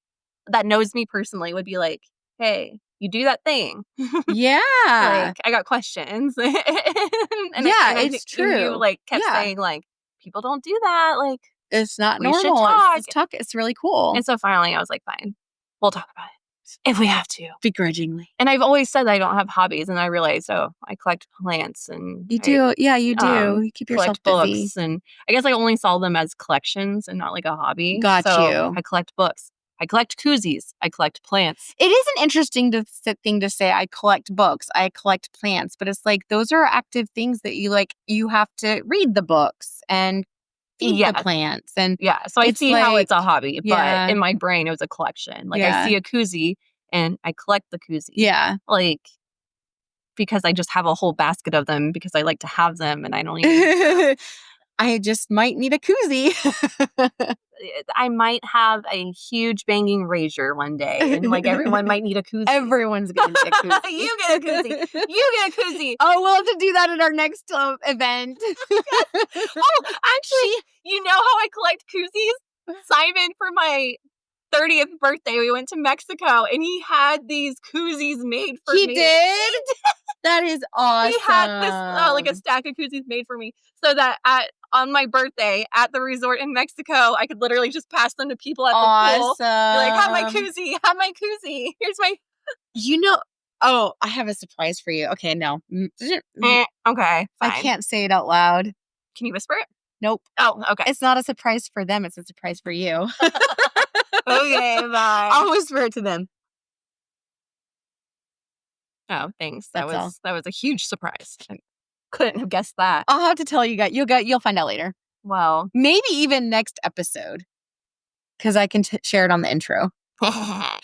that knows me personally would be like, hey, you do that thing. Yeah. Like, I got questions. It's true. And you like kept saying like, people don't do that. Like, it's not we should normal. talk. It's really cool. And so finally I was like, fine, we'll talk about it if we have to. Begrudgingly. And I've always said that I don't have hobbies. And I realized, I collect plants and You do. Yeah, you do. You keep yourself busy. Books. And I guess I only saw them as collections and not like a hobby. Got you. I collect books. I collect koozies. I collect plants. It is an interesting thing to say. I collect books. I collect plants. But it's like those are active things that you have to read the books and feed the plants. And so I see how it's a hobby. Yeah. But in my brain, it was a collection. Like I see a koozie and I collect the koozie. Yeah. Like, because I just have a whole basket of them because I like to have them and I don't even I just might need a koozie. I might have a huge banging razor one day, and like everyone might need a koozie. Everyone's gonna need a koozie. You get a koozie. You get a koozie. Oh, we'll have to do that at our next event. Oh, actually, you know how I collect koozies? Simon, for my 30th birthday, we went to Mexico, and he had these koozies made for me. He did? That is awesome. He had this like a stack of koozies made for me, so that on my birthday at the resort in Mexico, I could literally just pass them to people at the pool. Be like, have my koozie, have my koozie. Here's my. Oh, I have a surprise for you. Okay, no. Okay, fine. I can't say it out loud. Can you whisper it? Nope. Oh, okay. It's not a surprise for them. It's a surprise for you. Okay, bye. I'll whisper it to them. Oh, thanks. That was a huge surprise. I couldn't have guessed that. I'll have to tell you guys. You'll find out later. Well, maybe even next episode, because I can share it on the intro. That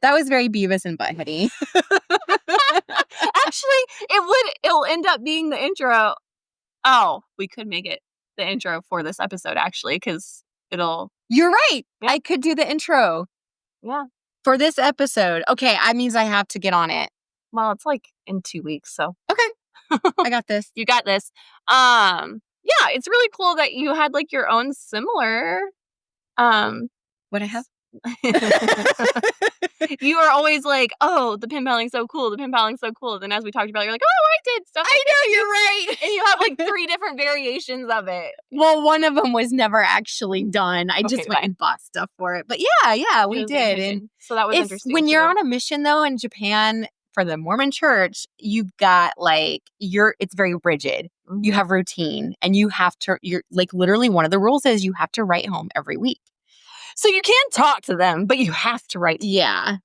was very Beavis and Buttheady. Actually, it'll end up being the intro. Oh, we could make it the intro for this episode, actually, because it'll. You're right. Yeah. I could do the intro. Yeah. For this episode. Okay, that means I have to get on it. Well, it's like in 2 weeks, so. Okay. I got this. You got this. Yeah, it's really cool that you had like your own similar. What I have? You are always like, oh, the pen paling's so cool. The pen paling's so cool. Then as we talked about, you're like, oh, I did stuff. I know, you're right. And you have like 3 different variations of it. Well, one of them was never actually done. I just went and bought stuff for it. But yeah, we did. And so that was interesting. When you're on a mission though in Japan for the Mormon church, you've got it's very rigid. Mm-hmm. You have routine and you're like literally one of the rules is you have to write home every week. So you can talk to them, but you have to write. Yeah.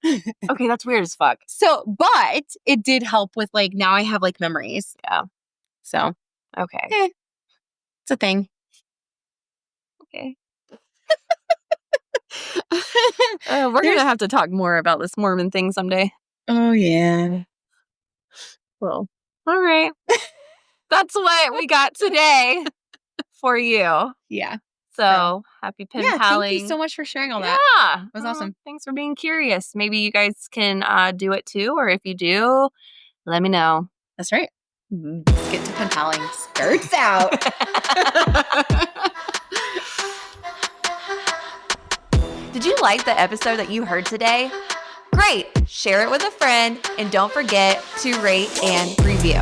Okay, that's weird as fuck. So, but it did help with now I have memories. Yeah. So. Okay. It's a thing. Okay. We're going to have to talk more about this Mormon thing someday. Oh, yeah. Well, all right. That's what we got today for you. Yeah. So happy pen paling. Thank you so much for sharing all that. Yeah. It was awesome. Thanks for being curious. Maybe you guys can do it too. Or if you do, let me know. That's right. Let's get to pen paling. Skirts out. Did you like the episode that you heard today? Great. Share it with a friend and don't forget to rate and review.